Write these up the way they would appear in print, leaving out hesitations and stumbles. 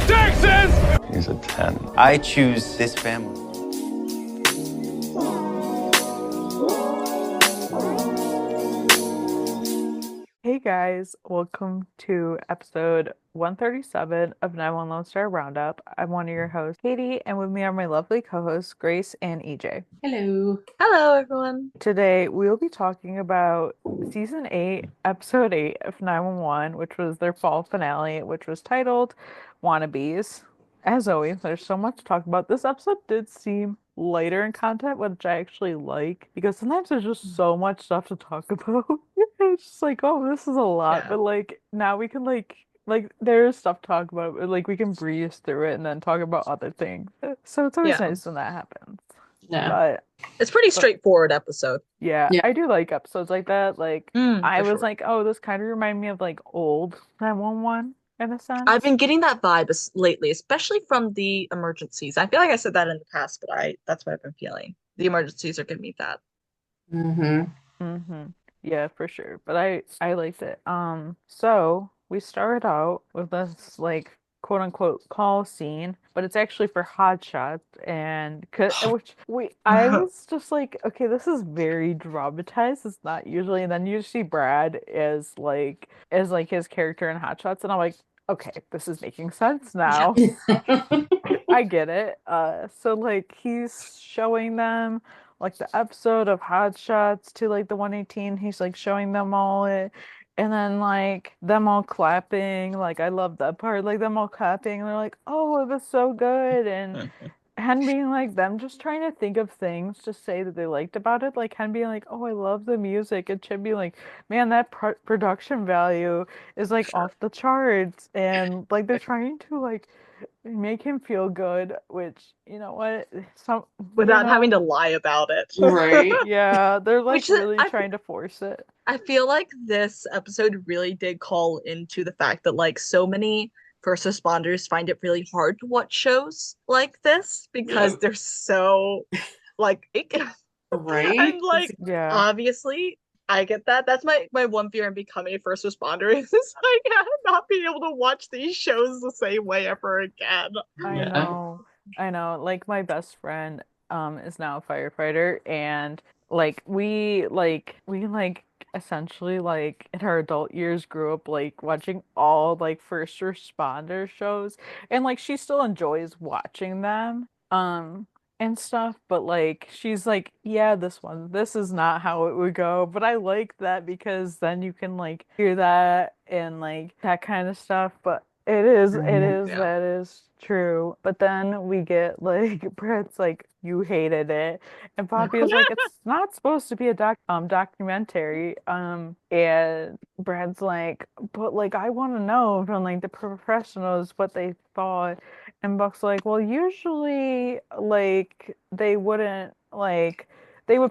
taxes! He's a 10. I choose this family. Hey guys, welcome to episode 137 of 911 Lone Star Roundup. I'm one of your hosts, Katie, and with me are my lovely co-hosts, Grace and EJ. Hello. Hello, everyone. Today, we'll be talking about Season 8, Episode 8 of 911, which was their fall finale, which was titled Wannabees. As always, there's so much to talk about. This episode did seem lighter in content, which I actually like, because sometimes there's just so much stuff to talk about. It's just like, oh, this is a lot, Yeah. but like now we can like there's stuff to talk about, but like we can breeze through it and then talk about other things. So it's always Yeah. nice when that happens. Yeah. But It's a pretty straightforward episode. yeah, Yeah. I do like episodes like that. Like I for was sure. like, oh, this kind of reminded me of like old 911 in a sense. I've been getting that vibe lately, especially from the emergencies. I feel like I said that in the past, but that's what I've been feeling. The emergencies are giving me that. Mm-hmm. Yeah, for sure. But I liked it. So we started out with this like quote unquote call scene, but it's actually for hot shots and I was just like, okay, this is very dramatized. It's not usually, and then you see Brad as like his character in Hot Shots, and I'm like, okay, this is making sense now. I get it. So like he's showing them like the episode of Hot Shots to like the 118. He's like showing them all it, and then like them all clapping. Like I love that part. Like them all clapping. And they're like, "Oh, it was so good," and Hen being like them just trying to think of things to say that they liked about it. Like Hen being like, "Oh, I love the music," and Chip being like, "Man, that production value is like Sure. off the charts," and like they're trying to like make him feel good, which you know what, Without having to lie about it. Right. yeah, they're like Which is- really I- trying to force it. I feel like this episode really did call into the fact that like so many first responders find it really hard to watch shows like this because Yeah. they're so like Right. and like Yeah, obviously I get that. That's my one fear in becoming a first responder is like not being able to watch these shows the same way ever again. I Yeah. know. Like my best friend is now a firefighter, and we essentially like in our adult years grew up like watching all like first responder shows, and like she still enjoys watching them and stuff, but like she's like, yeah, this is not how it would go, but I like that because then you can like hear that and like that kind of stuff. But Yeah. that is true. But then we get like Brett's like, you hated it, and Poppy is like, it's not supposed to be a documentary. And Brad's like, but like I want to know from like the professionals what they thought. And Buck's like, well, usually like they would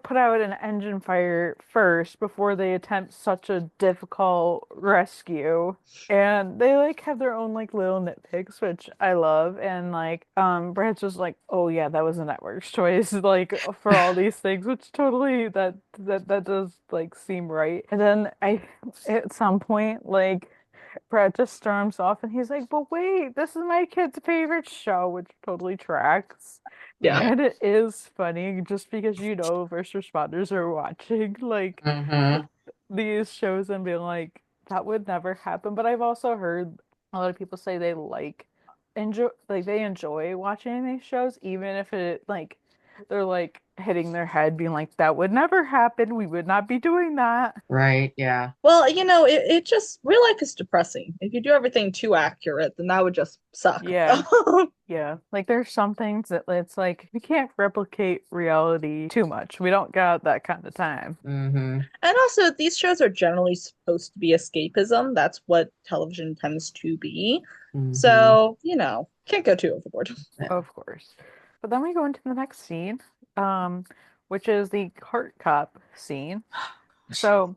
put out an engine fire first before they attempt such a difficult rescue. And they like have their own like little nitpicks, which I love. And like Brad's just like, oh yeah, that was a network's choice, like for all these things, which totally that does like seem right. And then at some point like Brad just storms off and he's like, but wait, this is my kid's favorite show, which totally tracks. Yeah. And it is funny just because you know first responders are watching like Mm-hmm. these shows and being like, that would never happen. But I've also heard a lot of people say they they enjoy watching these shows, even if it like they're like hitting their head, being like, that would never happen. We would not be doing that. Right. Yeah. Well, it just real life is depressing. If you do everything too accurate, then that would just suck. Yeah. Yeah, like there's some things that it's like we can't replicate reality too much. We don't got that kind of time. Mm-hmm. And also, these shows are generally supposed to be escapism. That's what television tends to be. Mm-hmm. So, can't go too overboard. Of course. But then we go into the next scene, which is the cart cop scene. So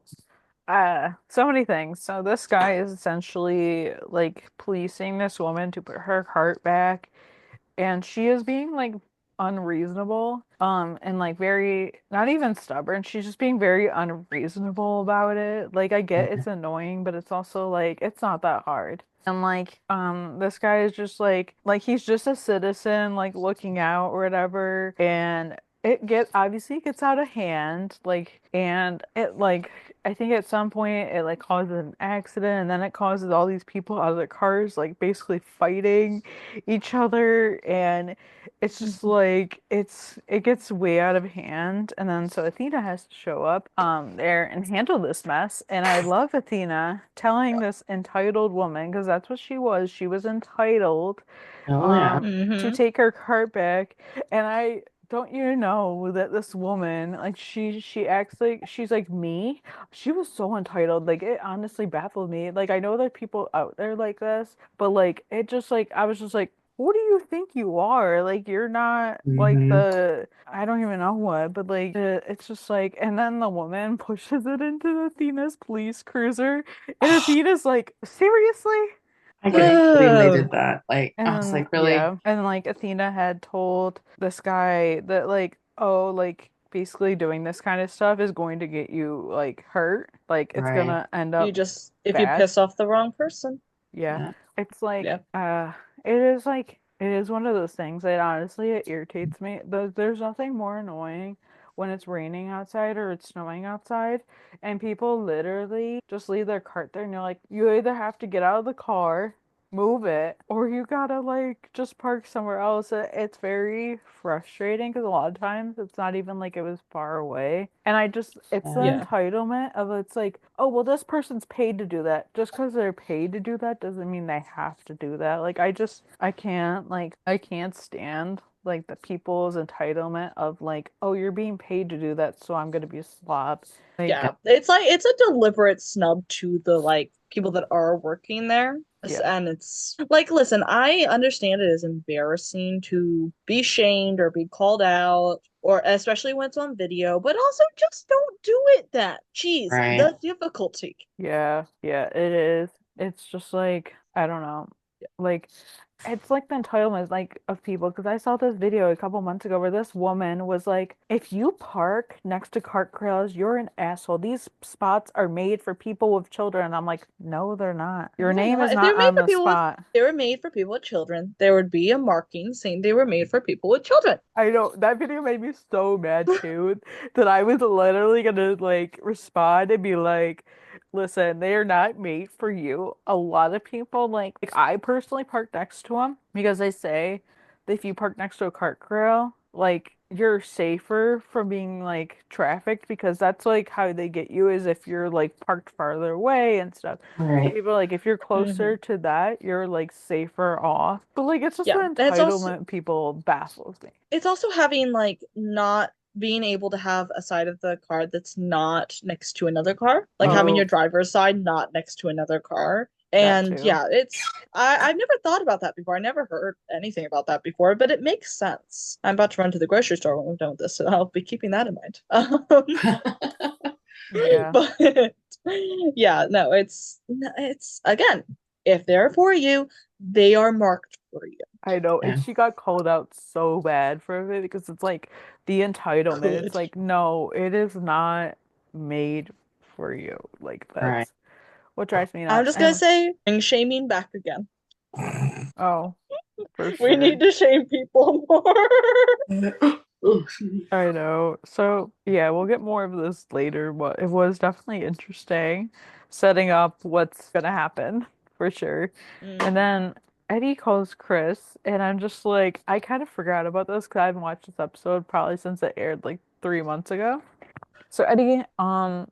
many things. So this guy is essentially like policing this woman to put her cart back, and she is being like unreasonable, and like very not even stubborn. She's just being very unreasonable about it. Like I get it's annoying, but it's also like it's not that hard. And like this guy is just like he's just a citizen like looking out or whatever, and it gets out of hand, like, and it like I think at some point it like causes an accident, and then it causes all these people out of their cars like basically fighting each other, and it's just like it gets way out of hand, and then so Athena has to show up there and handle this mess. And I love Athena telling this entitled woman, because that's what she was. She was entitled Oh yeah. to take her cart back. And I don't you know that this woman, like she acts like she's like me. She was so entitled. Like it honestly baffled me. Like I know that people out there like this, but like it just like I was just like, who do you think you are? Like you're not like Hmm. the I don't even know what, but like it's just like, and then the woman pushes it into Athena's police cruiser, and Athena's like, seriously? I Like, can't believe they Ugh. did that. Like, I was and like, really? yeah, and like Athena had told this guy that like, oh, like basically doing this kind of stuff is going to get you like hurt. Like it's Right. gonna end You up just if you bad. piss off the wrong person. Yeah. Yeah. It's Yeah. like it is one of those things that honestly it irritates me. There's nothing more annoying when it's raining outside or it's snowing outside and people literally just leave their cart there, and you're like, you either have to get out of the car, move it, or you gotta like just park somewhere else. It's very frustrating because a lot of times it's not even like it was far away. And it's the Yeah. Yeah. entitlement of it's like, oh, well, this person's paid to do that. Just because they're paid to do that doesn't mean they have to do that. Like, I can't stand like the people's entitlement of like, oh, you're being paid to do that, so I'm gonna be a slob. Like, Yeah. It's like it's a deliberate snub to the like people that are working there. yeah. And it's like, listen, I understand it is embarrassing to be shamed or be called out, or especially when it's on video, but also just don't do it then. Jeez, Right. the difficulty. Yeah, yeah, it is. It's just like, I don't know. Like, it's like the entitlement like of people, because I saw this video a couple months ago where this woman was like, if you park next to cart trails, you're an asshole. These spots are made for people with children. And I'm like, no, they're not. Your No, they're name not. is If they not were made on for the people with spot. they were made for people with children, there would be a marking saying they were made for people with children. I know that video made me so mad too that I was literally gonna like respond and be like, listen, they are not made for you. A lot of people like I personally park next to them because they say that if you park next to a cart trail, like you're safer from being like trafficked, because that's like how they get you is if you're like parked farther away and stuff. So Right. people are like, if you're closer Hmm. to that, you're like safer off. But like it's just the Yeah. And entitlement people baffles me. it's also having like not being able to have a side of the car that's not next to another car, like having your Oh, driver's side not next to another car. that And too. yeah, I've never thought about that before. I never heard anything about that before, but it makes sense. I'm about to run to the grocery store when we're done with this, so I'll be keeping that in mind. Yeah, But yeah, no, it's again, if they're for you, they are marked for you. I know. And Yeah. she got called out so bad for it because it's like the entitlement. It's Good. like, no, it is not made for you. Like Right. that's what drives me I'm nuts. just gonna And say, bring shaming back again. oh, for We sure. need to shame people more. Oh, I know. So yeah, we'll get more of this later, but it was definitely interesting setting up what's gonna happen for sure. And Mhm. then Eddie calls Chris, and I'm just like, I kind of forgot about this because I haven't watched this episode probably since it aired like 3 months ago. So Eddie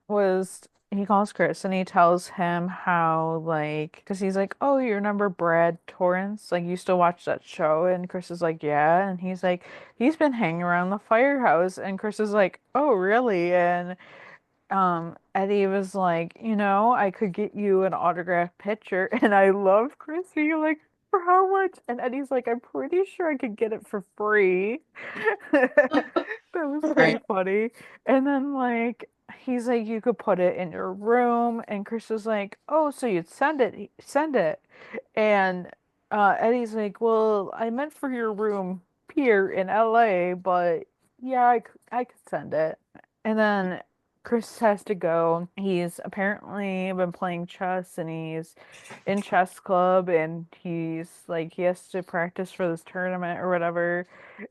was he calls Chris and he tells him how like because he's like, oh, you remember Brad Torrance? Like you still watch that show? And Chris is like, yeah. And he's like, he's been hanging around the firehouse. And Chris is like, oh, really? And Eddie was like, I could get you an autographed picture. And I love Chris being like, for how much? And Eddie's like, I'm pretty sure I could get it for free. That was pretty right. funny. And then like he's like, you could put it in your room. And Chris was like, oh, so you'd send it. And Eddie's like, well, I meant for your room, pier in LA, but yeah, I could send it. And then Chris has to go. He's apparently been playing chess and he's in chess club and he's like he has to practice for this tournament or whatever.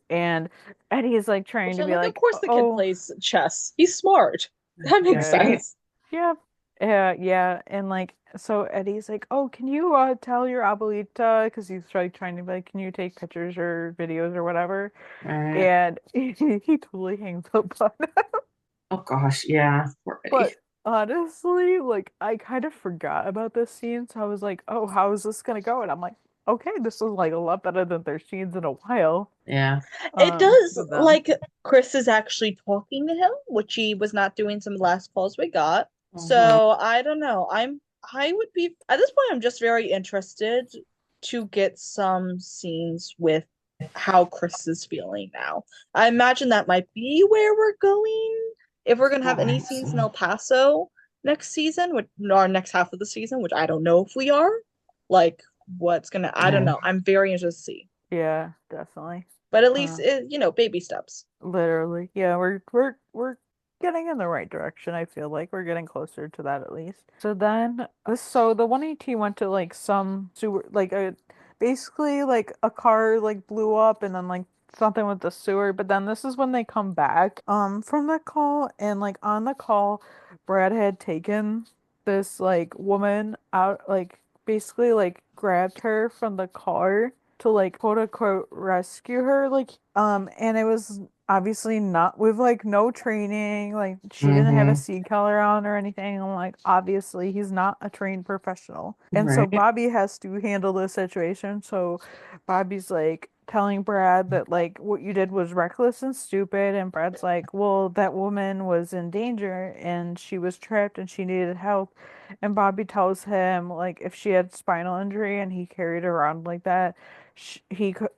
And Eddie's like trying Which to I'm be like, of like, course the kid oh, plays chess. He's smart. That makes right. sense. Yeah. Yeah, and like so Eddie's like, "Oh, can you tell your abuelita?" Because he's like trying to be like, "Can you take pictures or videos or whatever?" Right. And he totally hangs up on it. Oh gosh, yeah. Poor But Eddie. honestly, like I kind of forgot about this scene, so I was like, "Oh, how is this gonna go?" And I'm like, "Okay, this is like a lot better than their scenes in a while." Yeah. It does With them. like Chris is actually talking to him, which he was not doing some last calls we got. Mhm. So I don't know. I would be at this point I'm just very interested to get some scenes with how Chris is feeling now. I imagine that might be where we're going if we're gonna have I any hope scenes in so. El Paso next season, which our next half of the season, which I don't know if we are. Like what's gonna I don't Yeah. know. I'm very interested to see. Yeah, definitely. But at least Uh, baby steps. Literally. Yeah, we're getting in the right direction, I feel like. We're getting closer to that at least. So then so the 1AT went to like some sewer like a basically like a car like blew up and then like something with the sewer, but then this is when they come back from the call and like on the call Brad had taken this like woman out like basically like grabbed her from the car to like quote unquote rescue her and it was obviously not with like no training, like she didn't have a Mm-hmm. sea color on or anything, and like obviously he's not a trained professional, and so Right. Bobby has to handle this situation. So Bobby's like telling Brad that like what you did was reckless and stupid, and Brad's like, well, that woman was in danger and she was trapped and she needed help, and Bobby tells him like if she had spinal injury and he carried her around like that, he could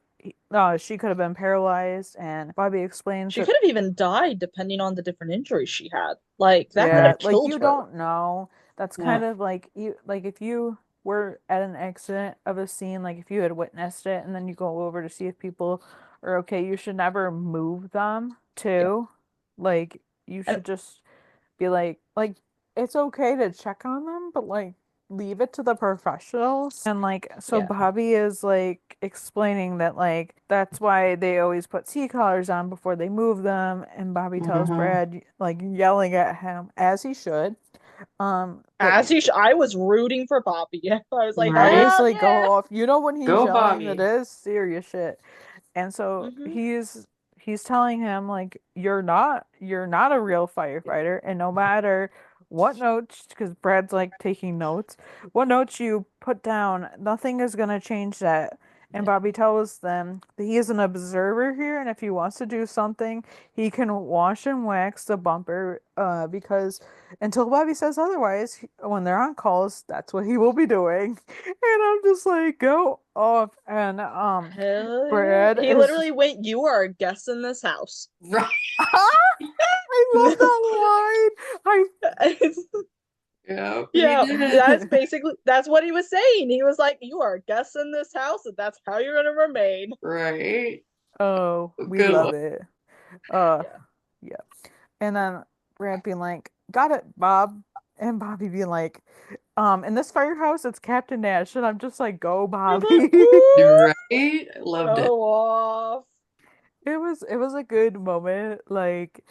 she could have been paralyzed, and Bobby explains She that could have even died depending on the different injuries she had. Like that could Right. yeah, have like killed you her. don't know. That's kind Yeah. of like you like if you were at an accident of a scene, like if you had witnessed it and then you go over to see if people are okay, you should never move them Yeah. too. Like you And should just be like it's okay to check on them, but like leave it to the professionals. And like so yeah. Bobby is like explaining that like that's why they always put sea collars on before they move them, and Bobby tells Mm-hmm. Brad like yelling at him as he should that I was rooting for Bobby. I was like, Right. hell obviously go yeah. off. You know when he's Go yelling that Bobby. is serious shit. And so Hmm. he's telling him like you're not a real firefighter, and no matter what notes, because Brad's like taking notes, what notes you put down, nothing is gonna change that. And Yeah. Bobby tells them that he is an observer here, and if he wants to do something, he can wash and wax the bumper, because until Bobby says otherwise, when they're on calls, that's what he will be doing. And I'm just like, go off. And Hell yeah. Brad He is literally went, you are a guest in this house. Right. I love that line. Yep, he Yeah, did. that's what he was saying. He was like, you are a guest in this house, and that's how you're gonna remain. Right. Oh, we Good love one. it. Uh Yeah. yeah. And then Brad being like, got it, Bob. And Bobby being like, in this firehouse it's Captain Nash. And I'm just like, go I was like, Bobby. ooh, Right. I loved it. go off. It was a good moment. Like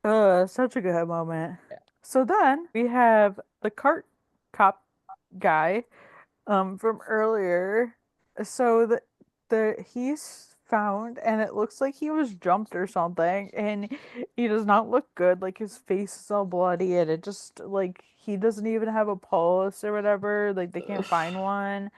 such a good moment. Yeah. So then we have the cart cop guy from earlier. So the he's found and it looks like he was jumped or something, and he does not look good. Like his face is all bloody and it just like he doesn't even have a pulse or whatever. Like they can't Ugh, find one.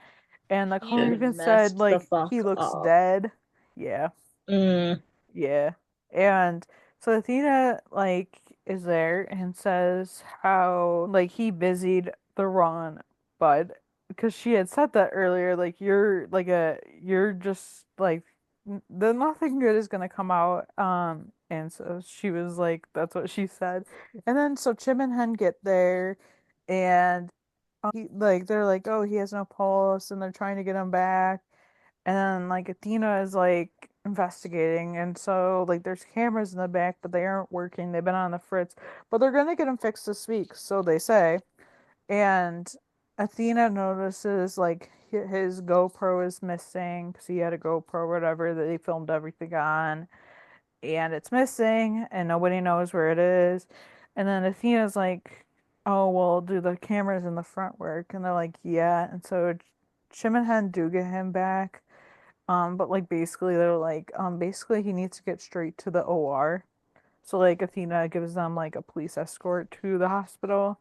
And the caller he even said messed the like he fuck looks up. dead. Yeah. Mm, Yeah. And so Athena like is there and says how like he busied the wrong bud because she had said that earlier like you're just like the nothing good is gonna come out and so she was like that's what she said. And then so Chim and Hen get there and they're like, oh, he has no pulse and they're trying to get him back, and then like Athena is like investigating, and so like there's cameras in the back, but they aren't working. They've been on the fritz, but they're gonna get them fixed this week, so they say. And Athena notices like his GoPro is missing because he had a GoPro or whatever that he filmed everything on, and it's missing, and nobody knows where it is. And then Athena's like, "Oh well, do the cameras in the front work?" And they're like, "Yeah." And so Chim and Hen do get him back. But like basically they're like, basically he needs to get straight to the OR. So like Athena gives them like a police escort to the hospital.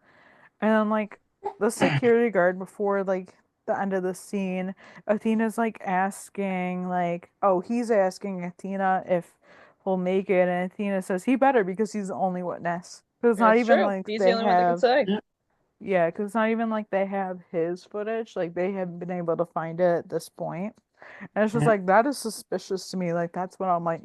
And then like the security guard before like the end of the scene, Athena's like asking like, oh, he's asking Athena if he'll make it, and Athena says he better because he's the only witness. Because it's not That's even true. like He's the they only one that can have, say. yeah, because it's not even like they have his footage. Like they haven't been able to find it at this point. And it's just Yeah. like that is suspicious to me. Like that's when I'm like,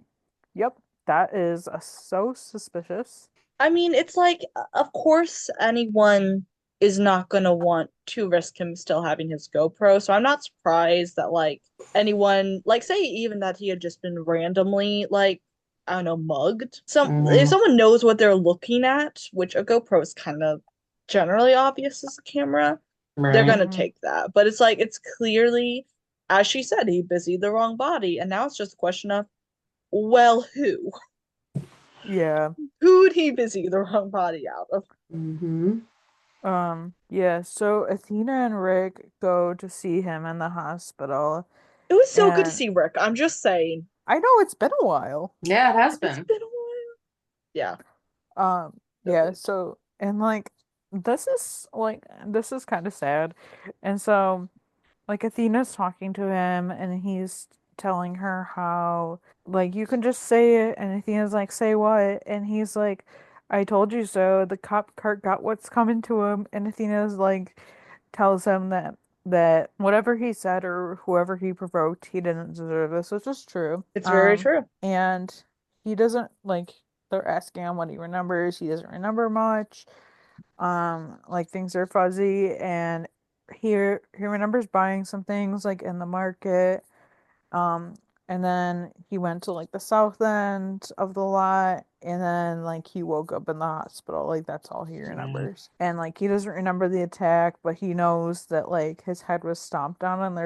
yep, that is so suspicious. I mean, it's like, of course, anyone is not gonna want to risk him still having his GoPro. So I'm not surprised that like anyone, like say even that he had just been randomly like, I don't know, mugged. If Mhm. someone knows what they're looking at, which a GoPro is kind of generally obvious as a camera, they're Right. gonna take that. But it's like it's clearly, as she said, he busied the wrong body, and now it's just a question of, well, who? Yeah. Who'd he busy the wrong body out of? Mm-hmm. Yeah, so Athena and Rick go to see him in the hospital, It was so good to and see Rick. I'm just saying. I know it's been a while. Yeah, it has It's been. been a while. Yeah, so Yeah, good. so and like this is kind of sad. And so like Athena's talking to him and he's telling her how like you can just say it, and Athena's like, say what? And he's like, I told you so. The cop cart got what's coming to him. And Athena's like tells him that whatever he said or whoever he provoked, he didn't deserve this, which is true. It's very true. And he doesn't like they're asking him what he remembers. He doesn't remember much. Like things are fuzzy, and he remembers buying some things like in the market. um, and then he went to like the south end of the lot, and then like he woke up in the hospital. Like that's all he Yeah. remembers. And like he doesn't remember the attack, but he knows that like his head was stomped on and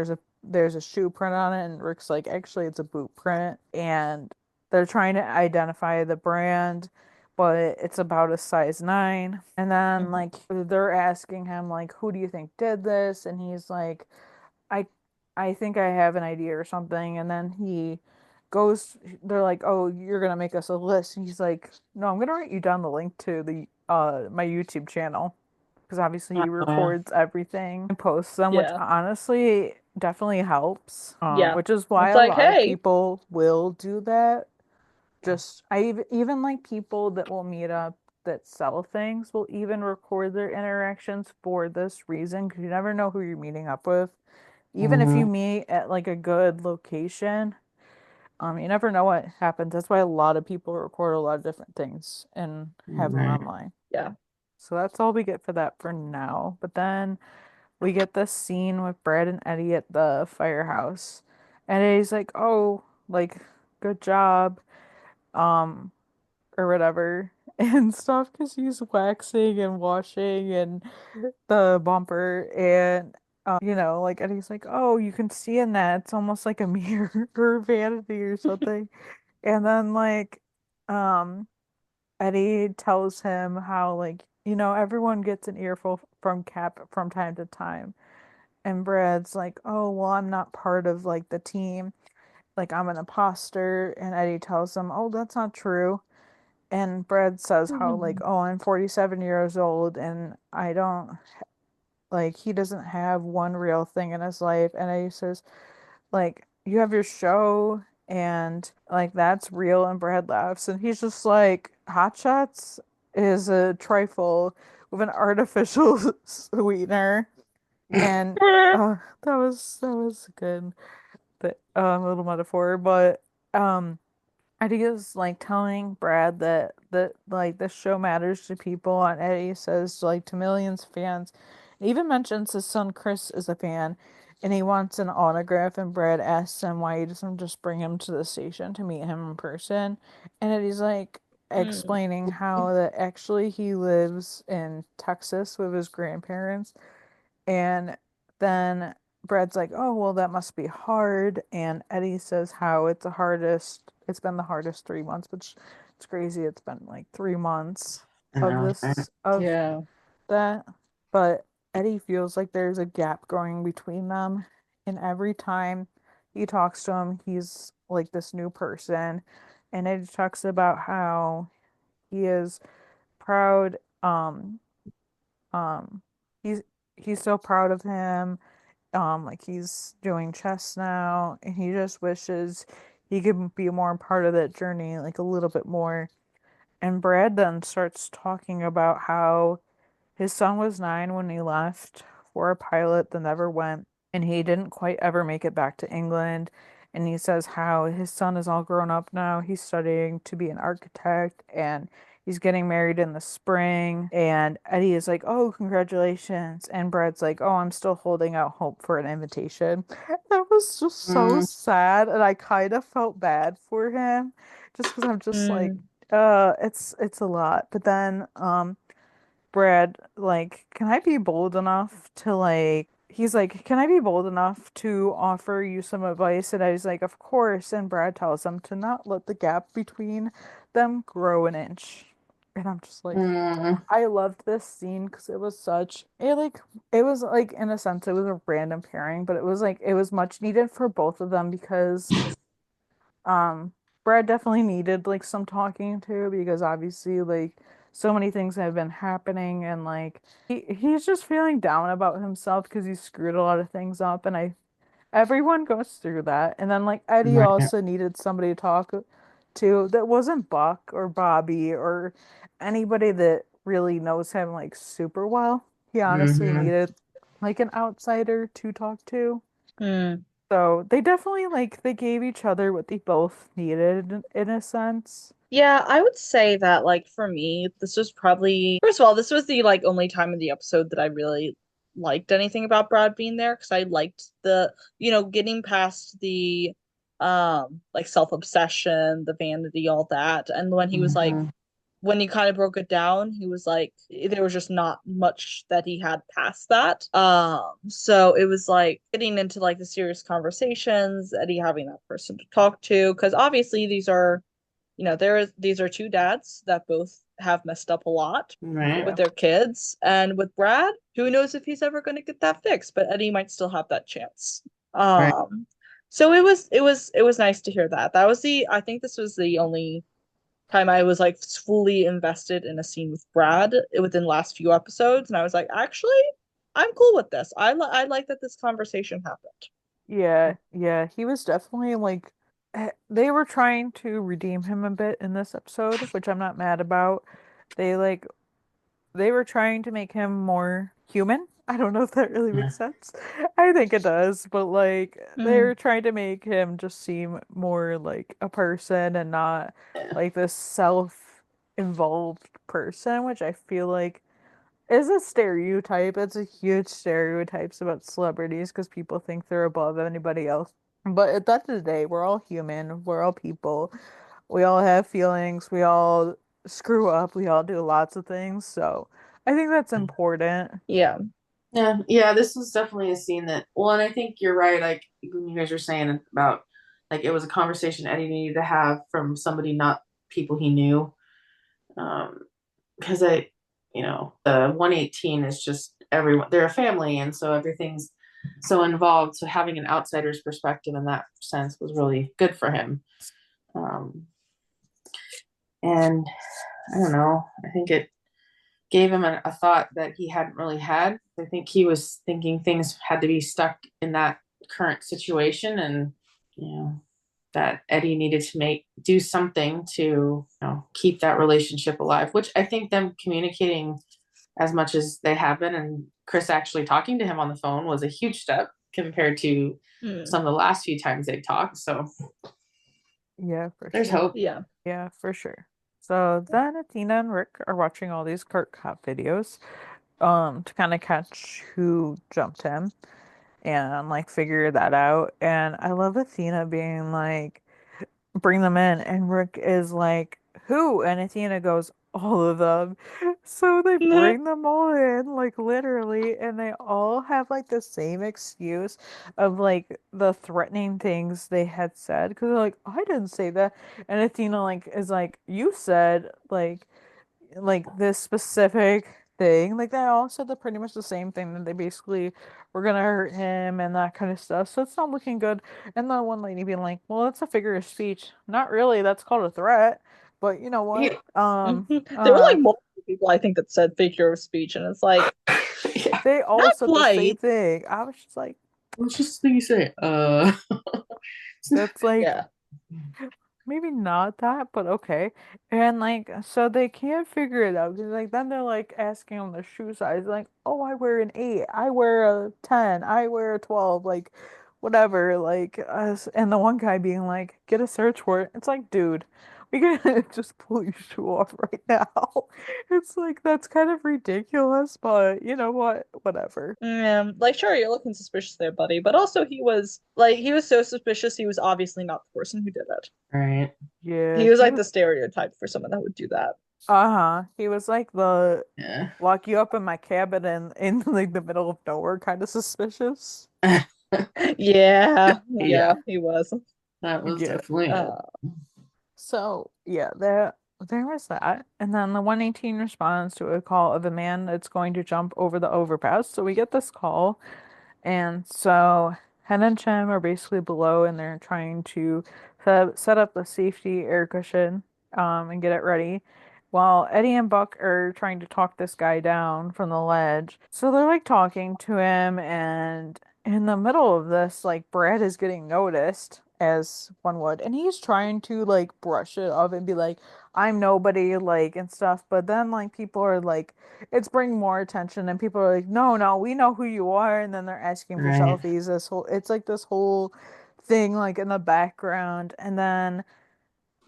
there's a shoe print on it, and Rick's like, actually it's a boot print. And they're trying to identify the brand, but it's about a size 9. And then Mhm. like they're asking him like, who do you think did this? And he's like, I I think I have an idea or something. And then he goes, they're like, "Oh, you're gonna make us a list." And he's like, "No, I'm gonna write you down the link to the my YouTube channel." Because obviously he Yeah. records everything and posts them, which Yeah, honestly definitely helps. yeah. Which is why It's a like, lot of hey, people will do that. Just even like people that will meet up that sell things will even record their interactions for this reason, because you never know who you're meeting up with. Even if you Mm-hmm. meet at like a good location, you never know what happens. That's why a lot of people record a lot of different things and have them Right. online. yeah. So that's all we get for that for now. But then we get this scene with Brad and Eddie at the firehouse. And Eddie's like, "Oh, like good job." Um, or whatever and stuff, because he's waxing and washing and the bumper. And like, and he's like, "Oh, you can see in that it's almost like a mirror or vanity or something." And then like um Eddie tells him how like everyone gets an earful from Cap from time to time. And Brad's like, "Oh well, I'm not part of like the team, like I'm an imposter." And Eddie tells him, "Oh, that's not true." And Brad says how like, Mhm. "Oh, I'm 47 years old and I don't like he doesn't have one real thing in his life." And he says like, "You have your show and like that's real." And Brad laughs and he's just like, "Hot Shots is a trifle with an artificial sweetener." And that was good, the little metaphor. But Eddie is like telling Brad that like this show matters to people, and Eddie says like to millions of fans, and even mentions his son Chris is a fan. and he wants an autograph, and Brad asks him why he doesn't just bring him to the station to meet him in person. And then he's like Mm. explaining how that actually he lives in Texas with his grandparents. And then Brad's like, "Oh, well, that must be hard." And Eddie says how it's been the hardest 3 months, which it's crazy. It's been like 3 months I of know. of Yeah. that. But Eddie feels like there's a gap growing between them. And every time he talks to him, he's like this new person. And Eddie talks about how he is proud. Um, he's he's so proud of him. Like he's doing chess now, and he just wishes he could be more a part of that journey, like a little bit more. And Brad then starts talking about how his son was 9 when he left for a pilot that never went, and he didn't quite ever make it back to England. And he says how his son is all grown up now. He's studying to be an architect, and he's getting married in the spring. And Eddie is like, "Oh, congratulations." And Brad's like, "Oh, I'm still holding out hope for an invitation." That was just so Mm, sad, and I kind of felt bad for him just because I'm just like, Mm. it's a lot. But then, Brad, like, can I be bold enough to he's like, can I be bold enough to offer you some advice? And I was like, of course. And Brad tells him to not let the gap between them grow an inch. And I'm just like, mm, I loved this scene because it was like, in a sense, it was a random pairing, but it was like, it was much needed for both of them because um, Brad definitely needed like some talking to because obviously like so many things have been happening and like he's just feeling down about himself because he screwed a lot of things up and I everyone goes through that. And then like Eddie right. also needed somebody to talk to that wasn't Buck or Bobby or anybody that really knows him like super well. He honestly Hmm. needed like an outsider to talk to. Mm. So they definitely like they gave each other what they both needed in a sense. Yeah, I would say that like for me, this was probably first of all, this was the like only time in the episode that I really liked anything about Brad being there because I liked the, getting past the like self-obsession, the vanity, all that. And when he was like Hmm. when he kind of broke it down, he was like there was just not much that he had past that. So it was like getting into like the serious conversations, Eddie having that person to talk to, because obviously these are two dads that both have messed up a lot Right. with Yeah. their kids. And with Brad, who knows if he's ever going to get that fixed, but Eddie might still have that chance. Right. So it was nice to hear that. I think this was the only time I was like fully invested in a scene with Brad within the last few episodes, and I was like, actually, I'm cool with this. I like that this conversation happened. Yeah, yeah, he was definitely like they were trying to redeem him a bit in this episode, which I'm not mad about. They like they were trying to make him more human. I don't know if that really makes sense. I think it does, but like they Mm, were trying to make him just seem more like a person and not like this self-involved person, which I feel like is a stereotype. It's a huge stereotypes about celebrities because people think they're above anybody else. But at the end of the day, we're all human. We're all people. We all have feelings. We all screw up. We all do lots of things. So I think that's important. yeah. Yeah, yeah, this was definitely a scene well, and I think you're right, like when you guys are saying about like it was a conversation Eddie needed to have from somebody not people he knew. Um, because the 118 is just everyone, they're a family, and so everything's so involved. So having an outsider's perspective in that sense was really good for him. Um, and I don't know, I think it gave him a thought that he hadn't really had. I think he was thinking things had to be stuck in that current situation, and that Eddie needed to do something to keep that relationship alive. Which I think them communicating as much as they have been, and Chris actually talking to him on the phone was a huge step compared to Mm, some of the last few times they've talked. So Yeah, for there's sure. hope. yeah. Yeah, for sure. So then Athena and Rick are watching all these Kurt Cop videos to kind of catch who jumped him. and like figure that out. And I love Athena being like, bring them in. And Rick is like, who? And Athena goes, all of them. So they bring them all in, like literally, and they all have like the same excuse of like the threatening things they had said. Because they're like, I didn't say that. And Athena like is like, you said like this specific thing. Like they all said the pretty much the same thing that they basically were gonna hurt him and that kind of stuff. So it's not looking good. And the one lady being like, "Well, it's a figure of speech." Not really. That's called a threat. But you know what? Yeah. There were like multiple people I think that said figure of speech, and it's like Yeah. they all not said the same quite. thing. I was just like, What's just the thing you say? It's not. that's like Yeah. maybe not that, but okay. And like, so they can't figure it out. 'Cause like, then they're like asking him the shoe size. Like, oh, I wear an 8. I wear a 10. I wear a 12. Like, whatever. Like, and the one guy being like, get a search warrant. It's like, dude, we can just pull your shoe off right now. It's like, that's kind of ridiculous, but you know what? Whatever. Yeah, like sure, you're looking suspicious there, buddy. But also he was so suspicious he was obviously not the person who did it. Right. Yeah, He was he like was, the stereotype for someone that would do that. uh-huh. He was like the Yeah. lock you up in my cabin and in like the middle of nowhere kind of suspicious. Yeah, Yeah. yeah, he was. That was Yeah. definitely it. Uh, So yeah, there was that. And then the 118 responds to a call of a man that's going to jump over the overpass. So we get this call. And so Hen and Chem are basically below and they're trying to set up the safety air cushion and get it ready. While Eddie and Buck are trying to talk this guy down from the ledge. So they're like talking to him, and in the middle of this, like Brad is getting noticed as one would, and he's trying to like brush it off and be like, I'm nobody, like, and stuff. But then like people are like, it's bringing more attention, and people are like, no, no, we know who you are. And then they're asking for Right. selfies. It's like this whole thing like in the background. And then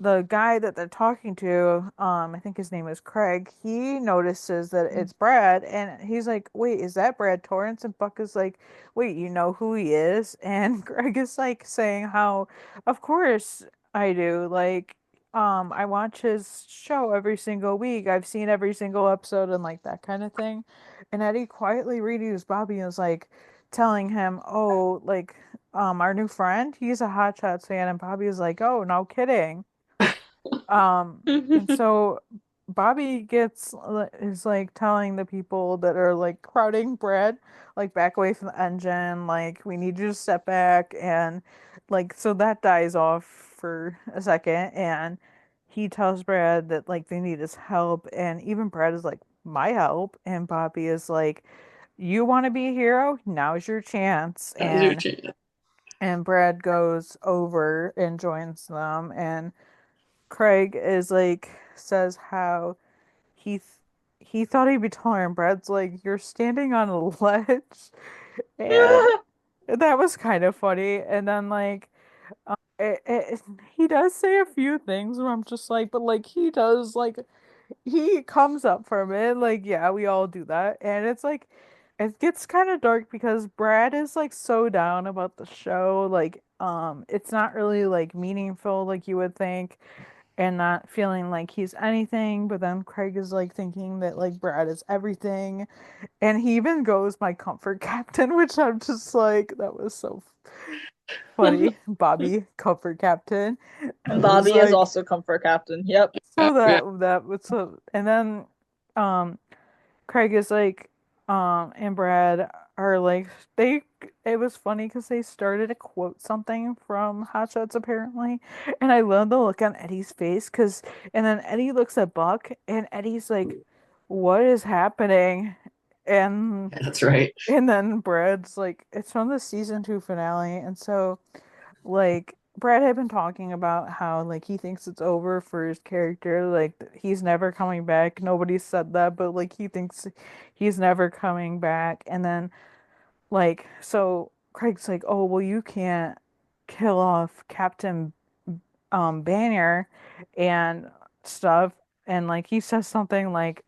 the guy that they're talking to, I think his name is Craig, he notices that it's Brad, and he's like, wait, is that Brad Torrance? And Buck is like, wait, you know who he is? And Greg is like saying how, of course I do. Like, I watch his show every single week. I've seen every single episode and like that kind of thing. And Eddie quietly reads Bobby and is like telling him, oh, like, our new friend, he's a Hot Shots fan, and Bobby is like, oh, no kidding. And so Bobby is like telling the people that are like crowding Brad, like back away from the engine, like we need you to step back, and like so that dies off for a second, and he tells Brad that like they need his help, and even Brad is like, my help, and Bobby is like, you want to be a hero? Now's your chance. That was your chance. And Brad goes over and joins them, and Craig is like says how he th he thought he'd be taller, and Brad's like, you're standing on a ledge, and that was kind of funny. And then like he does say a few things where I'm just like, but like he does like he comes up from it, like yeah, we all do that, and it's like it gets kind of dark because Brad is like so down about the show, like it's not really like meaningful like you would think, and not feeling like he's anything. But then Craig is like thinking that like Brad is everything. And he even goes my comfort captain, which I'm just like, that was so funny. Bobby, comfort captain. And It was Bobby is like, also comfort captain. Yep. so Yeah. that was so, and then um Craig is like, and Brad are like, they, it was funny because they started to quote something from Hot Shots apparently. And I love the look on Eddie's face because, and then Eddie looks at Buck and Eddie's like, what is happening? And, That's right. and then Brad's like, it's from the season 2 finale. And so, like, Brad had been talking about how like he thinks it's over for his character, like he's never coming back. Nobody said that, but like he thinks he's never coming back. And then like so Craig's like, "Oh, well you can't kill off Captain Banner and stuff." And like he says something like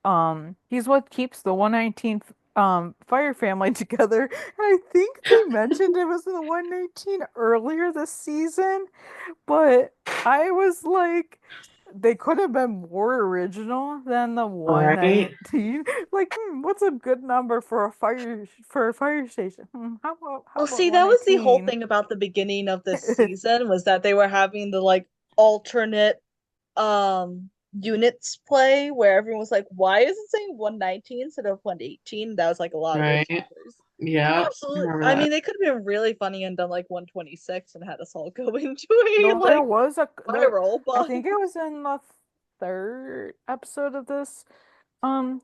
he's what keeps the 119 Fire Family together. And I think they mentioned it was in the 119 earlier this season, but I was like, they could have been more original than the Right. 119. Like, what's a good number for a fire station? How Well, about see, that was the whole 118? thing about the beginning of this season was that they were having the like alternate units play where everyone was like, why is it saying 119 instead of 118? That was like a lot of those Right. numbers. Yeah. I Absolutely. remember I that. mean, they could have been really funny and done like 126 and had us all go into a Though there like was a there, spiral, I but think it was in the third episode um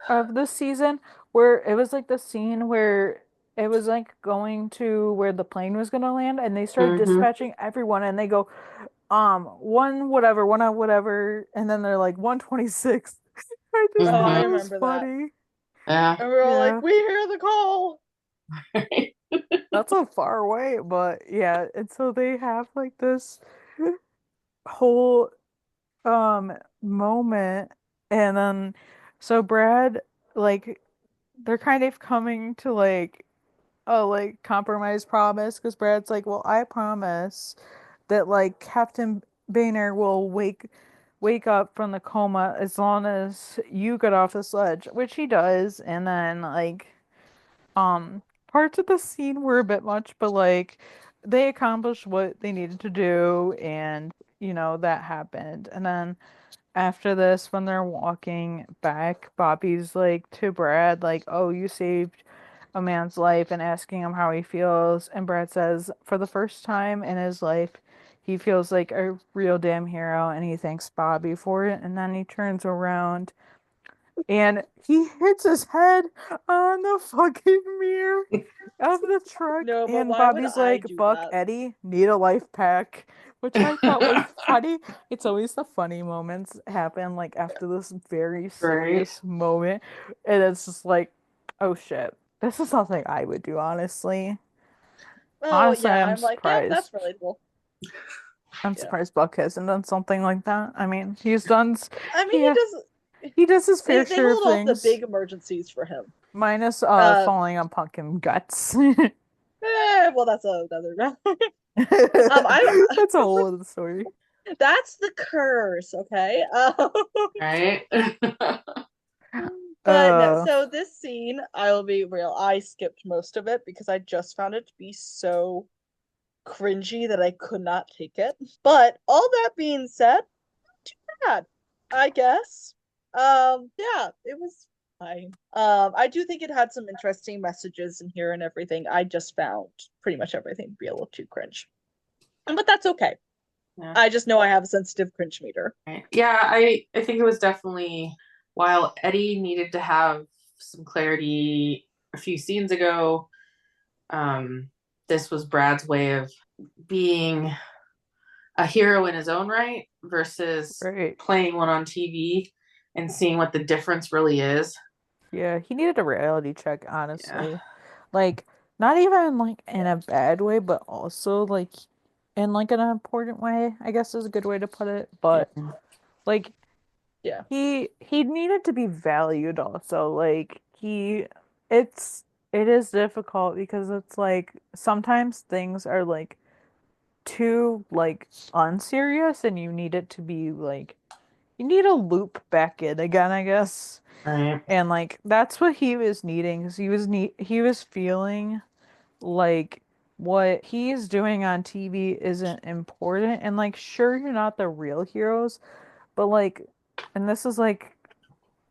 of this season where it was like the scene where it was like going to where the plane was gonna land and they started Mm-hmm. dispatching everyone and they go one whatever and then they're like 126. I just oh, thought I Mm-hmm. it was remember that. funny. Yeah. And we were all like, Yeah, we hear the call. that's so far away, but yeah, and so they have like this whole um moment and then so Brad like they're kind of coming to like a like compromise promise because Brad's like, well, I promise that like Captain Boehner will wake up from the coma as long as you get off the sledge, which he does, and then like parts of the scene were a bit much, but like they accomplished what they needed to do and that happened. And then after this, when they're walking back, Bobby's like to Brad, like, "Oh, you saved a man's life," and asking him how he feels. And Brad says, for the first time in his life, he feels like a real damn hero, and he thanks Bobby for it. And then he turns around and he hits his head on the fucking mirror of the truck. No, but And why would Bobby's I like, do Buck, that? Eddie, need a life pack, which I thought was funny. It's always the funny moments happen like after this very Right. serious moment. And it's just like, oh shit, this is something I would do, honestly. Oh Honestly, yeah, I'm I'm like, yeah, that's surprised. relatable. I'm Yeah. surprised Buck hasn't done something like that. I mean, he's done, I mean, he, he ha- does. he does his fair They share of hold off the things, big emergencies for him. minus Uh, falling on pumpkin guts. well, that's another. I That's a whole other story. that's the curse, okay? Right. But no, Uh, so this scene, I will be real, I skipped most of it because I just found it to be so cringy that I could not take it. But all that being said, too bad, I guess. Yeah, it was fine. I do think it had some interesting messages in here and everything. I just found pretty much everything to be a little too cringe. But that's okay. Yeah. I just know I have a sensitive cringe meter. Right. Yeah, I think it was definitely while Eddie needed to have some clarity a few scenes ago, this was Brad's way of being a hero in his own right versus right. playing one on TV and seeing what the difference really is. Yeah, he needed a reality check, Yeah. honestly. Like, not even like in a bad way, but also like in like an important way, I guess is a good way to put it. But Yeah. like Yeah. he needed to be valued also. Like it is difficult because it's like sometimes things are like too like unserious and you need it to be like you need a loop back in again, I guess. Right. And like that's what he was needing because he was feeling like what he's doing on TV isn't important and like sure you're not the real heroes, but like and this is like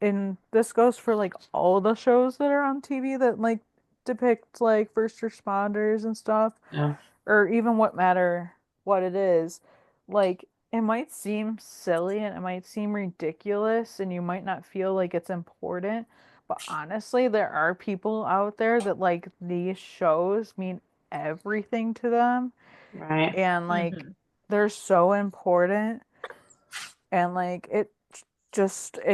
and this goes for like all the shows that are on TV that like depict like first responders and stuff Yeah. or even what it is, like it might seem silly and it might seem ridiculous and you might not feel like it's important, but honestly, there are people out there that like these shows mean everything to them Right. and like Mm-hmm. they're so important and like it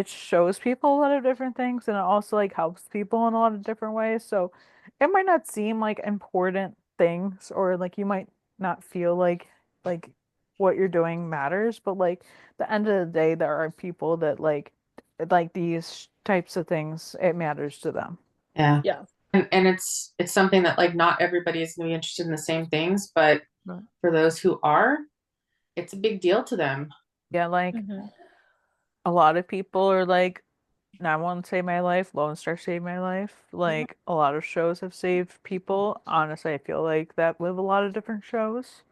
shows people a lot of different things and it also like helps people in a lot of different ways. So it might not seem like important things or like you might not feel like what you're doing matters, but like at the end of the day there are people that like these types of things it matters to them. Yeah. Yeah. And it's something that like not everybody is gonna be interested in the same things, but Right. for those who are, it's a big deal to them. Yeah, like Mhm. a lot of people are like, "I want to save my life. Lone Star saved my life." Mhm. Like a lot of shows have saved people. Honestly, I feel like that with a lot of different shows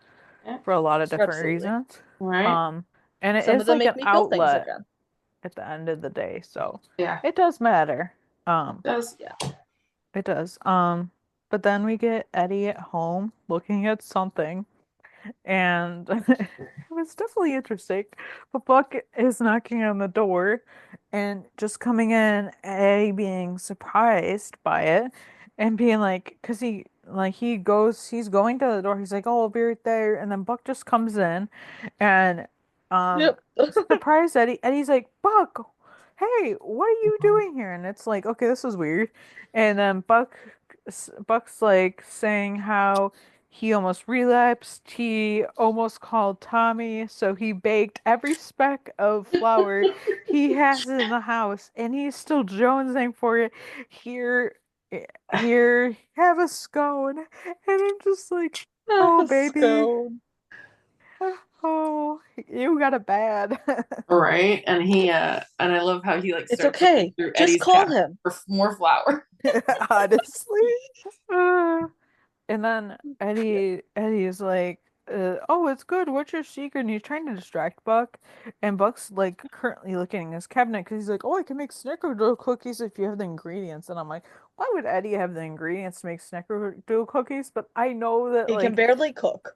Yeah. for a lot of different Absolutely. reasons. Right. And it Some of is them like make an me feel things outlet again. at the end of the day, so Yeah. it does matter. It does. It does. But then we get Eddie at home looking at something, and it was definitely interesting. But Buck is knocking on the door and just coming in, Eddie being surprised by it and being like, because he's going to the door, he's like, oh, I'll be right there. And then Buck just comes in and um, Yep. surprised Eddie. Eddie's like, Buck, hey, what are you doing here? And it's like, okay, this is weird. And then Buck's like saying how he almost relapsed. He almost called Tommy, so he baked every speck of flour he has in the house, and he's still jonesing for it. Here, here, have a scone. And I'm just like, oh, baby. Scone. Oh, you got it bad. Right. And and I love how he like It's starts looking okay. through Just Eddie's call cabinet him. for more flour. Honestly. Uh, And then Eddie is like, "Oh, it's good. What's your secret?" And he's trying to distract Buck, and Buck's like currently looking in his cabinet because he's like, "Oh, I can make snickerdoodle cookies if you have the ingredients." And I'm like, "Why would Eddie have the ingredients to make snickerdoodle cookies?" But I know that He can like barely cook.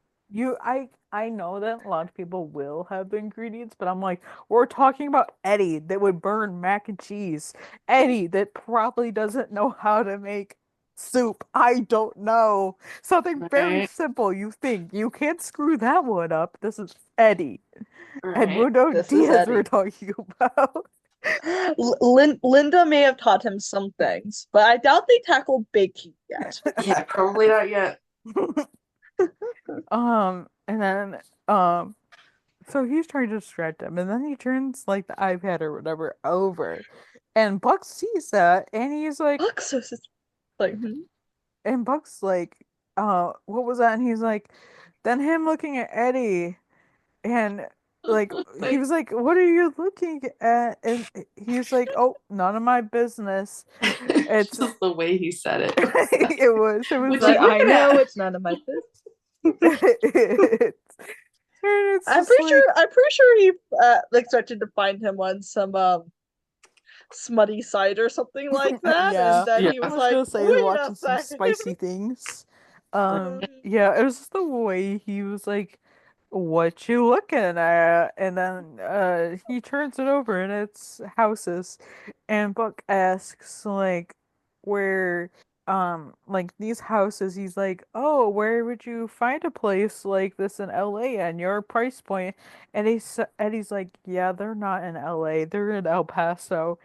I know that a lot of people will have the ingredients, but I'm like, we're talking about Eddie that would burn mac and cheese. Eddie that probably doesn't know how to make soup. I don't know. Something very Right. simple. You think you can't screw that one up. This is Eddie. Right. Edmundo This is Diaz we're Eddie. talking about. Linda may have taught him some things, but I doubt they tackled baking yet. Yeah, probably not yet. And then um so he's trying to distract him, and then he turns like the iPad or whatever over, and Buck sees that, and he's like, Look, so it's like, and Buck's like, what was that? And he's like, then him looking at Eddie, and like he Like, was like, what are you looking at? And he's like, oh, none of my business. It's just the way he said it. it was Would like you like look I at know it? it's none of my business. it's, and it's I'm just pretty sure. like I'm pretty sure he like started to find him on some smutty site or something like that, and yeah, then Yeah. he I was was like, gonna say he's "Wait a watching some second." spicy things. Mhm. Yeah, it was just the way he was like, "What you looking at?" And then he turns it over and it's houses, and Buck asks like, "Where?" Like these houses, he's like, "Oh, where would you find a place like this in LA and your price point?" And Eddie's like, "Yeah, they're not in LA, they're in El Paso."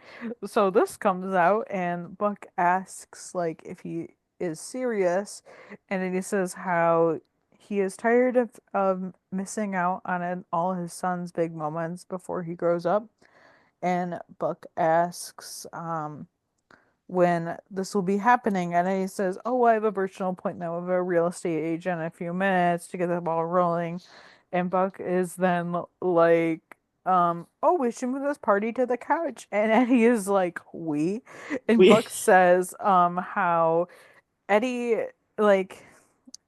So this comes out, and Buck asks like if he is serious, and then he says how he is tired of missing out on all his son's big moments before he grows up. And Buck asks when this will be happening, and then he says, "Oh, I have a virtual appointment with a real estate agent in a few minutes to get the ball rolling." And Buck is then like, "Oh, we should move this party to the couch." And Eddie is like, "We?" And We Buck says, how Eddie like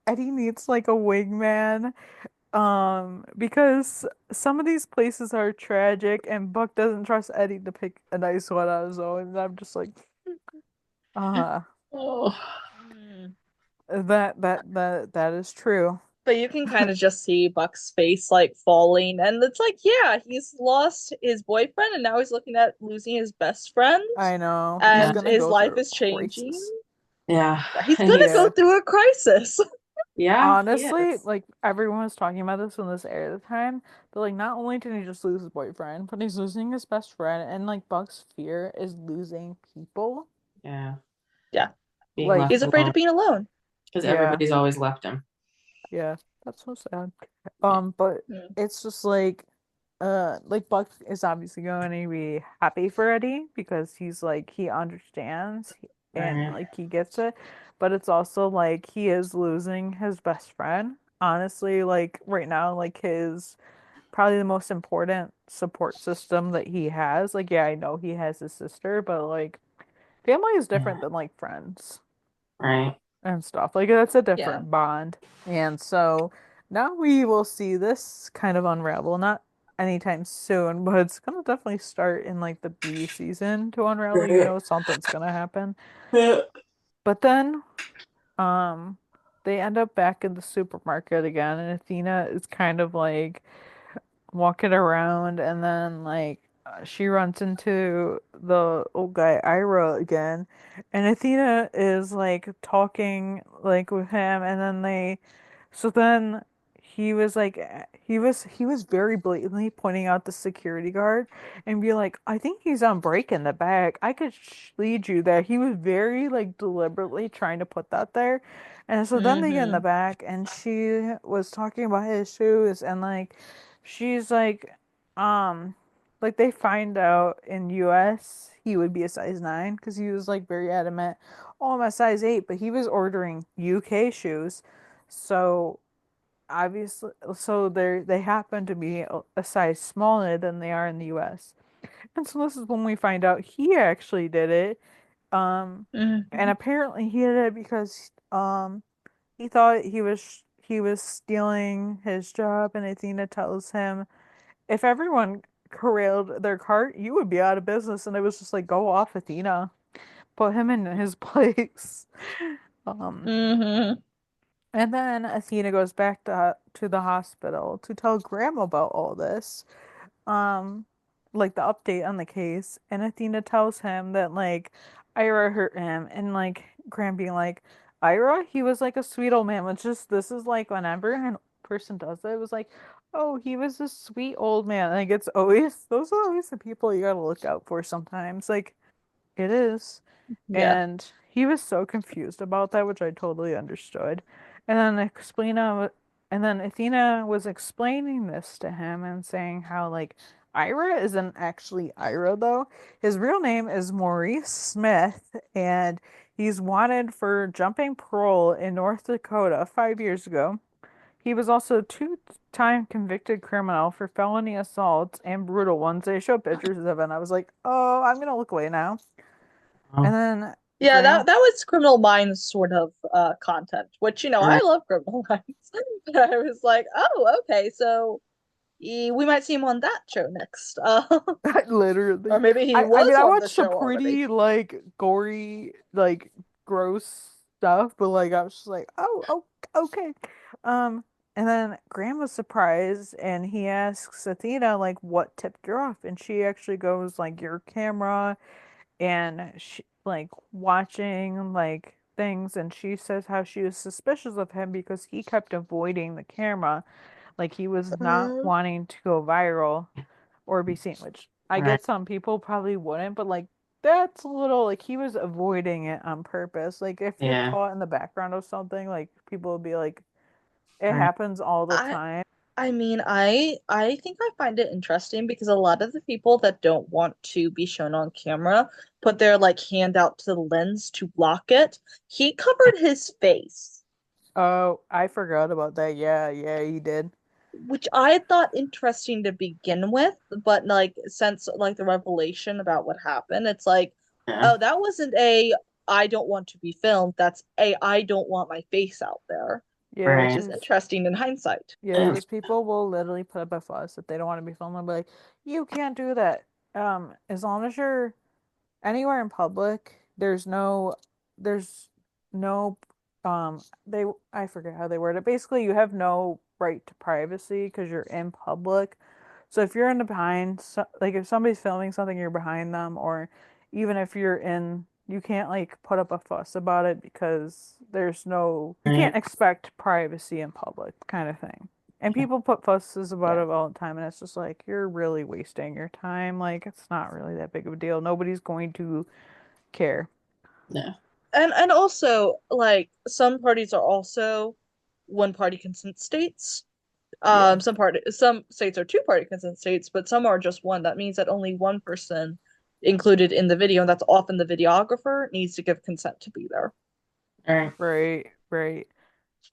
Eddie needs like a wingman, because some of these places are tragic, and Buck doesn't trust Eddie to pick a nice one on his own. And I'm just like, uh, oh Mm. that is true. But you can kind of just see Buck's face like falling, and it's like, yeah, he's lost his boyfriend, and now he's looking at losing his best friend, I know he's yeah. and gonna his go life through is a changing. crisis. Yeah. Yeah, he's And gonna he's go Yeah. through a crisis. yeah, he Honestly, is. like everyone was talking about this when this aired at the time, but like not only did he just lose his boyfriend, but he's losing his best friend, and like Buck's fear is losing people. Yeah. Yeah, Being Like, left he's afraid alone. of being alone. Because yeah, everybody's always left him. yeah, that's so sad. Yeah. But Mm. it's just like Buck is obviously going to be happy for Eddie because he's like he understands and Right. like he gets it, but it's also like he is losing his best friend. Honestly, like right now, like his probably the most important support system that he has. Like, yeah, I know he has his sister, but like family is different Yeah. than like friends Right. and stuff. Like that's a Yeah. different bond. And so now we will see this kind of unravel, not anytime soon, but it's gonna definitely start in like the B season to unravel. You Right. know something's gonna happen. Yeah. But then um they end up back in the supermarket again, and Athena is kind of like walking around, and then like she runs into the old guy Ira again, and Athena is like talking like with him, and then then he was like he was very blatantly pointing out the security guard and be like, I think he's on break in the back. I could lead you there. He was very like deliberately trying to put that there. And so then they get in the Mm-hmm. back, and she was talking about his shoes, and like she's um like they find out in US he would be a size 9 because he was like very adamant, oh, I'm a size 8, but he was ordering UK shoes. So obviously, so they happen to be a size smaller than they are in the US. And so this is when we find out he actually did it. And Mm-hmm. apparently he did it because he thought he was stealing his job, and Athena tells him, if everyone corralled their cart, you would be out of business. And it was just like, go off, Athena. Put him in his place. Um, Mm-hmm. and then Athena goes back to the hospital to tell Graham about all this. Um, like the update on the case. And Athena tells him that like Ira hurt him, and like Graham being like, Ira, he was like a sweet old man. Which is this is like whenever a person does it, it was like, oh, he was a sweet old man. Like it's always those are always the people you gotta look out for sometimes. Like it is. Yeah. And he was so confused about that, which I totally understood. And then and then Athena was explaining this to him and saying how like Ira isn't actually Ira though. His real name is Maurice Smith, and he's wanted for jumping parole in North Dakota 5 years ago. He was also a two-time convicted criminal for felony assaults and brutal ones. They showed pictures of it, and I was like, oh, I'm gonna look away now. And Oh, then Yeah, Graham, that was Criminal Minds sort of content, which I right. love Criminal Minds. But I was like, oh, okay, so we might see him on that show next. Or literally, maybe he I mean, was I on the watched some show already. pretty like gory, like gross stuff, but like I was just like, oh, okay. Um, and then Graham was surprised, and he asks Athena like, what tipped her off, and she actually goes like, your camera, and she like watching like things, and she says how she was suspicious of him because he kept avoiding the camera, like he was not Uh, wanting to go viral or be seen, which I Right. get some people probably wouldn't, but like that's a little like he was avoiding it on purpose. Like if you're Yeah. caught in the background of something, like people will be like, it Right. happens all the I time. I mean, I think I find it interesting because a lot of the people that don't want to be shown on camera put their like hand out to the lens to block it. He covered his face, Oh, I forgot about that. Yeah, he did. which I thought interesting to begin with, but like since like the revelation about what happened, it's like, Yeah. oh, that wasn't a I don't want to be filmed. That's a I don't want my face out there, Yeah, which Right. is because interesting in hindsight. yeah, And because people will literally put up a fuss if they don't want to be filmed. They'll be like, you can't do that. As long as you're anywhere in public, there's no they I forget how they word it. Basically, you have no right to privacy because you're in public. So if you're in the behind, so, like if somebody's filming something, you're behind them, or even if you're in, you can't like put up a fuss about it because you can't right. expect privacy in public kind of thing. And people put fusses about Yeah. it all the time, and it's just like you're really wasting your time. Like it's not really that big of a deal. Nobody's going to care. Yeah. And also like some parties are also one party consent states. Yeah. Some states are two party consent states, but some are just one. That means that only one person included in the video, and that's often the videographer needs to give consent to be there. All right. Right, right.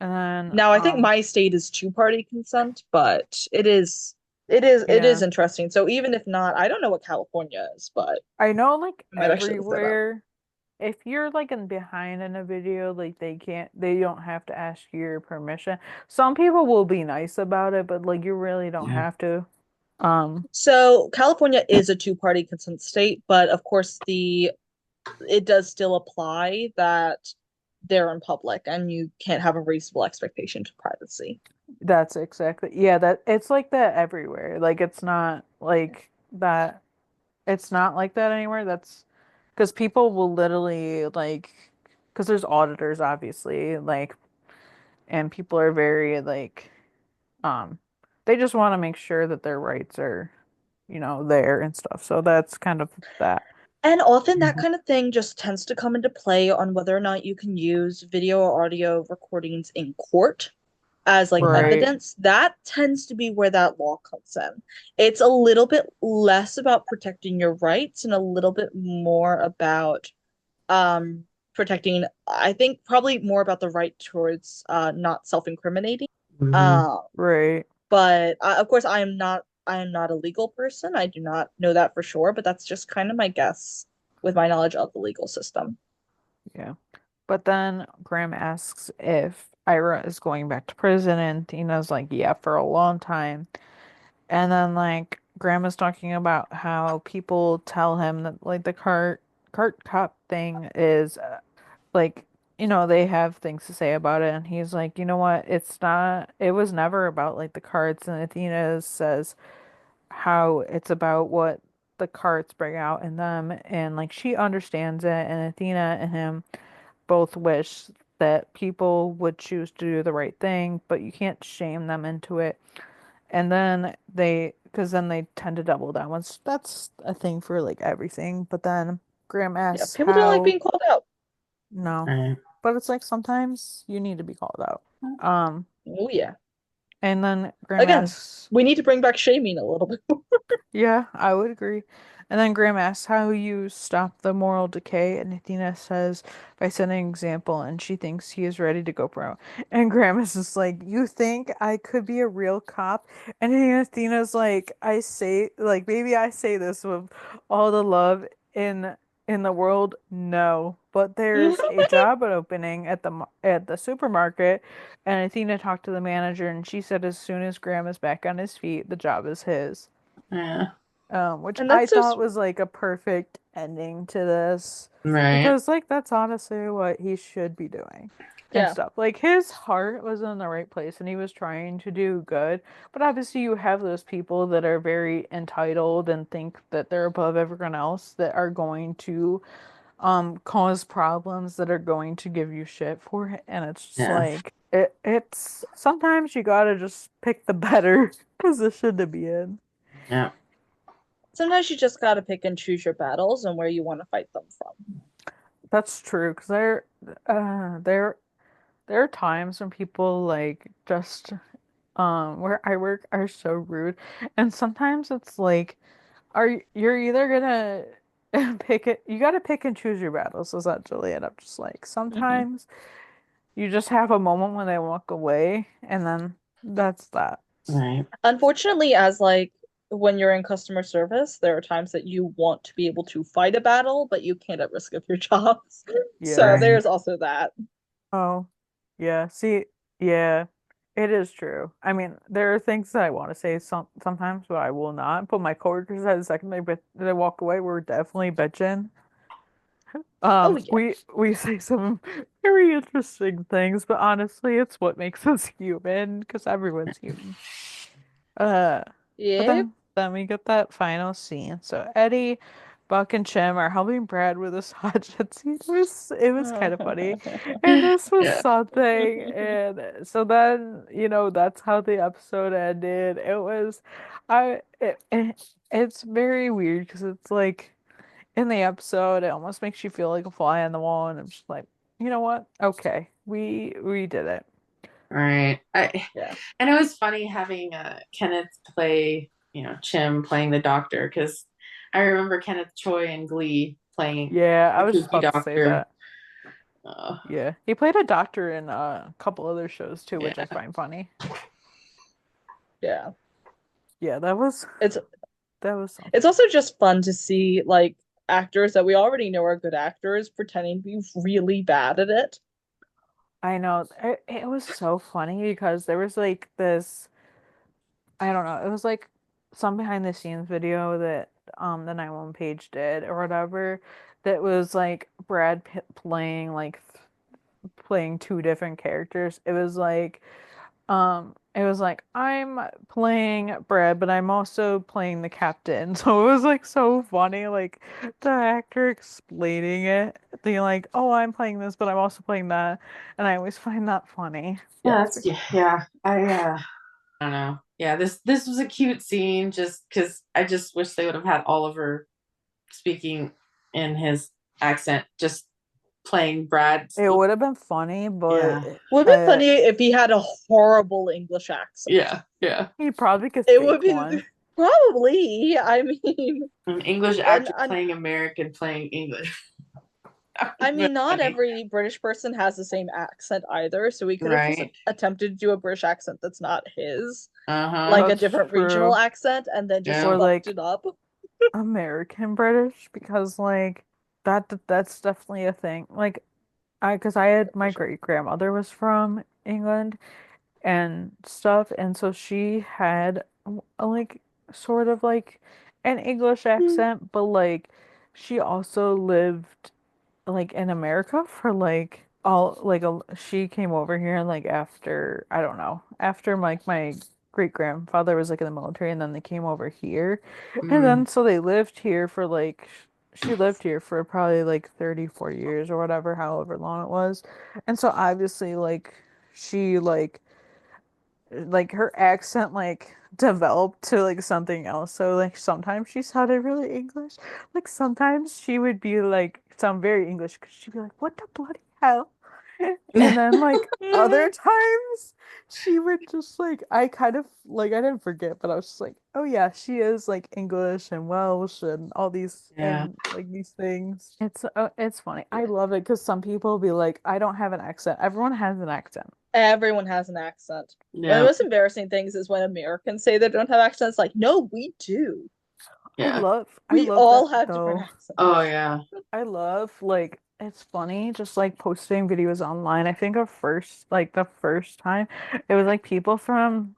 And then Now, I think my state is two-party consent, but it yeah. is interesting. So even if not, I don't know what California is, but I know like I might actually look that up. everywhere if you're like behind in a video, like they don't have to ask your permission. Some people will be nice about it, but like you really don't Yeah. have to. Um, So California is a two-party consent state, but of course it does still apply that they're in public and you can't have a reasonable expectation to privacy. that's exactly yeah, that it's like that everywhere. Like it's not like that it's not like that anywhere. That's because people will literally like because there's auditors obviously, like and people are very like um they just want to make sure that their rights are, there and stuff. So that's kind of that. And often that Mhm. kind of thing just tends to come into play on whether or not you can use video or audio recordings in court as like Mhm. Right. evidence. That tends to be where that law comes in. It's a little bit less about protecting your rights and a little bit more about protecting, I think probably more about the right towards not self-incriminating. Mhm. Uh, Right. but of course I am not a legal person. I do not know that for sure, but that's just kind of my guess with my knowledge of the legal system. Yeah. But then Graham asks if Ira is going back to prison, and Tina's like, yeah, for a long time. And then like Graham is talking about how people tell him that like the cart cop thing is like, they have things to say about it, and he's like, you know what? It was never about like the carts, and Athena says how it's about what the carts bring out in them, and like she understands it, and Athena and him both wish that people would choose to do the right thing, but you can't shame them into it. And then because then they tend to double down. Once that's a thing for like everything. But then Graham Yeah, asks people don't like how, being called out. no, Right. but it's like sometimes you need to be called out. Um, Oh yeah. and then Graham Again, asks, we need to bring back shaming a little bit. yeah, I would agree. And then Graham asks how you stop the moral decay, and Athena says by setting an example, and she thinks he is ready to go pro. And Graham is just like, you think I could be a real cop? And then Athena's like, I say, like, maybe I say this with all the love in the world. No, but there's a job opening at at the supermarket, and Athena talked to the manager, and she said as soon as Graham is back on his feet, the job is his. Yeah. Which And I that's so thought sweet. was like a perfect ending to this Right. because like that's honestly what he should be doing and Yeah. stuff. Like his heart was in the right place and he was trying to do good, but obviously you have those people that are very entitled and think that they're above everyone else that are going to cause problems that are going to give you shit for it, and it's just Yeah. like it's sometimes you gotta just pick the better position to be in. Yeah. Sometimes you just gotta pick and choose your battles and where you want to fight them from. That's true, because there are times when people like just where I work are so rude, and sometimes it's like you're either gonna pick it you gotta pick and choose your battles essentially, and I'm just like Hmm. sometimes you just have a moment when they walk away, and then that's that. Right. Unfortunately, as like when you're in customer service, there are times that you want to be able to fight a battle, but you can't at risk of your jobs. So Yeah. Right. there's also that. Oh, yeah. See, yeah, it is true. I mean, there are things that I want to say sometimes, but I will not. But my coworkers had the second they walk away, we're definitely bitching. Oh yeah. We say some very interesting things, but honestly, it's what makes us human, because everyone's human. Uh, but Yep. then we get that final scene. So Eddie, Buck, and Chim are helping Brad with his hot shot scene. It was kind of funny, and this was Yeah. something. And so then that's how the episode ended. It's very weird because it's like in the episode, it almost makes you feel like a fly on the wall, and I'm just like, you know what? Okay, we did it. Right. Yeah. And it was funny having Kenneth play, Chim playing the doctor because I remember Kenneth Choi in Glee playing Yeah, I the was just kooky about to say doctor. that. Yeah, he played a doctor in a couple other shows too, which I Yeah. find funny. Yeah. Yeah, It's that was something. it's also just fun to see like actors that we already know are good actors pretending to be really bad at it. I know it was so funny because there was like this, I don't know, it was like some behind the scenes video that the 911 page did or whatever, that was like Brad Pitt playing playing two different characters. It was like I'm playing Brad, but I'm also playing the captain. So it was like so funny, like the actor explaining it. They're like, "Oh, I'm playing this, but I'm also playing that," and I always find that funny. Yeah, It's yeah. I don't know. Yeah, this was a cute scene just because I just wish they would have had Oliver speaking in his accent, just playing Brad. It would have been funny, Yeah. but Would be funny if he had a horrible English accent. Yeah. he probably could It would fake be one. probably. I mean, An English actor playing American playing English. I mean, not Funny. every British person has the same accent either, so we could have just Right. attempted to do a British accent that's not his, Uh-huh. like a That's different regional true. accent, and then just Yeah. Or fucked like it up. American British, because like that's definitely a thing. Like because I had my great grandmother was from England and stuff, and so she had like sort of like an English accent, but like she also lived like in America for like all like she came over here like after, I don't know, after like my great grandfather was like in the military, and then they came over here, and Mm. then so they lived here for like she lived here for probably like 34 years or whatever, however long it was. And so obviously like she like her accent like developed to like something else. So like sometimes she sounded really English. Like sometimes she would be like sound very English because she'd be like, "What the bloody hell?" And then like other times she would just like I kind of like I didn't forget, but I was just like, "Oh yeah, she is like English and Welsh and all these Yeah. and like these things." It's funny. I love it because some people be like, "I don't have an accent." Everyone has an accent. Everyone has an accent. One of the Yeah. most embarrassing things is when Americans say they don't have accents. Like, no, we do. Yeah. I We love all that have different though. accents. Oh yeah. I love like it's funny just like posting videos online. I think the first time it was like people from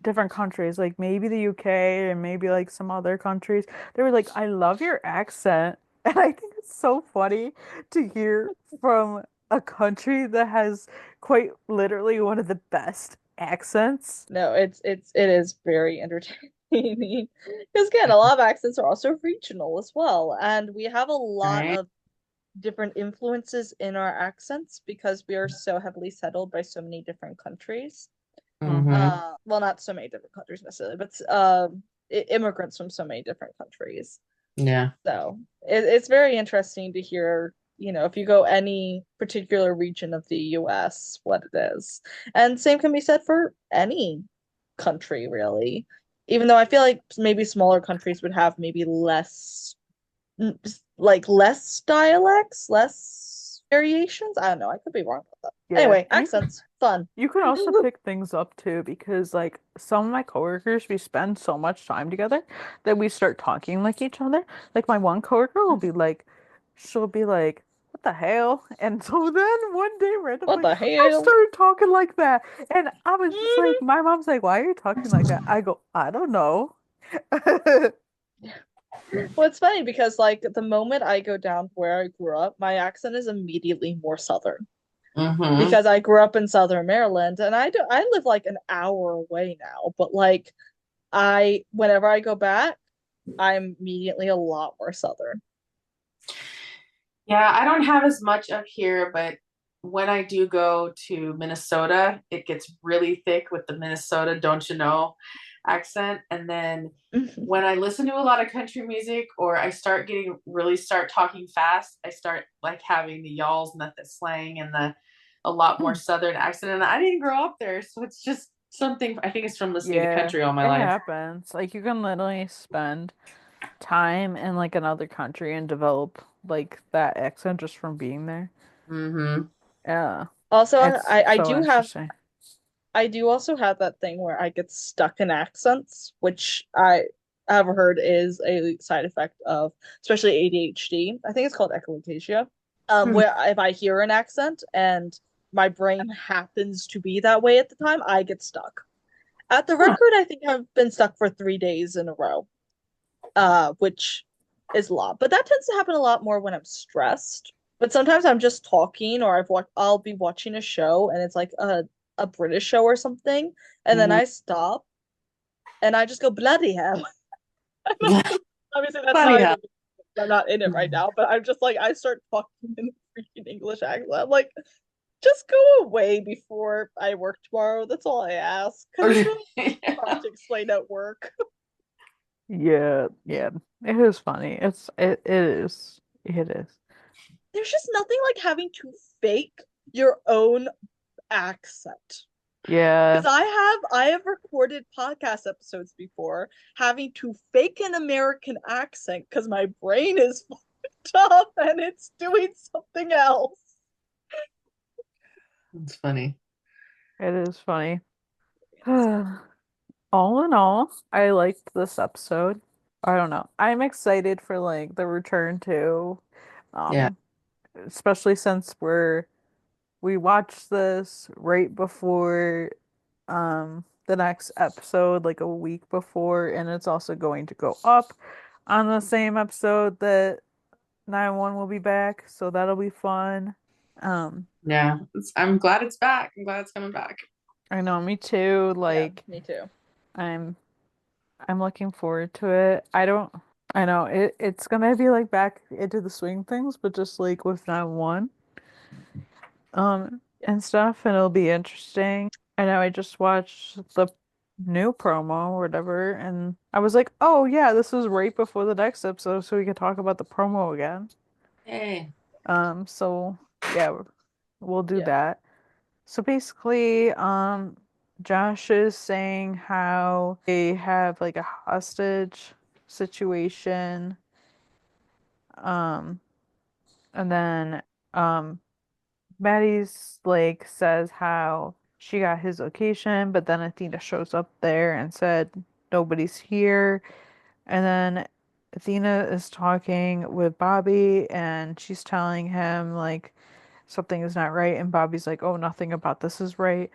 different countries, like maybe the UK and maybe like some other countries. They were like, "I love your accent." And I think it's so funny to hear from a country that has quite literally one of the best accents. No, it is very entertaining. Because again, a lot of accents are also regional as well, and we have a lot Right. of different influences in our accents because we are so heavily settled by so many different countries. Mm-hmm. Well, not so many different countries necessarily, but immigrants from so many different countries. Yeah. So it's very interesting to hear, if you go any particular region of the US, what it is. And same can be said for any country, really. Even though I feel like maybe smaller countries would have maybe less dialects, less variations. I don't know. I could be wrong about that. Yeah. Anyway, accents, fun. You can also pick things up too, because like some of my coworkers, we spend so much time together that we start talking like each other. Like my one coworker will be like, she'll be like, "What the hell?" And so then one day What randomly, the I hell? started talking like that, and I was just like, my mom's like, "Why are you talking like that?" I go, "I don't know." Well, it's funny because like the moment I go down to where I grew up, my accent is immediately more southern Mm-hmm. because I grew up in Southern Maryland and I live like an hour away now, but like I whenever I go back, I'm immediately a lot more southern. Yeah, I don't have as much up here, but when I do go to Minnesota, it gets really thick with the Minnesota, don't you know, accent. And then when I listen to a lot of country music or I start talking fast, I start like having the y'alls and the slang and the a lot more southern accent. And I didn't grow up there, so it's just something I think it's from listening to Yeah, country all my it life. happens. Like you can literally spend time in like another country and develop like that accent just from being there. Mm-hmm. Yeah, Also, it's I so do have interesting. I do also have that thing where I get stuck in accents, which I have heard is a side effect of especially ADHD. I think it's called echolalia. Hmm. Where if I hear an accent and my brain happens to be that way at the time, I get stuck. At the Huh. record, I think I've been stuck for 3 days in a row, which is a lot. But that tends to happen a lot more when I'm stressed. But sometimes I'm just talking, or I'll be watching a show, and it's like a British show or something, and then Mhm. I stop and I just go bloody hell. Obviously, that's Bloody not hell. even I'm not in it right now, but I'm just like I start talking in a freaking English accent. I'm like, just go away before I work tomorrow. That's all I ask because it's really hard to explain at work. Yeah, yeah, it is funny. It is it is. There's just nothing like having to fake your own accent. Yeah, Because I have recorded podcast episodes before having to fake an American accent because my brain is fucked up and it's doing something else. It's funny. it is funny. All in all, I liked this episode. I don't know. I'm excited for like the return to, Yeah. um, especially since we watched this right before the next episode, like a week before, and it's also going to go up on the same episode that 9-1 will be back, so that'll be fun. Um, Yeah. I'm glad it's back. I'm glad it's coming back. I know, me too. Yeah, Like me too. I'm I'm looking forward to it. I know it's gonna be like back into the swing things, but just like with 9-1 Yeah. and stuff, and it'll be interesting. I know I just watched the new promo or whatever, and I was like, oh yeah, this was right before the next episode, so we could talk about the promo again. Hey. So yeah, we'll do Yeah. that. So basically, Josh is saying how they have like a hostage situation, um, and then um Maddie's like says how she got his location, but then Athena shows up there and said nobody's here. And then Athena is talking with Bobby and she's telling him like something is not right, and Bobby's like, "Oh, nothing about this is right."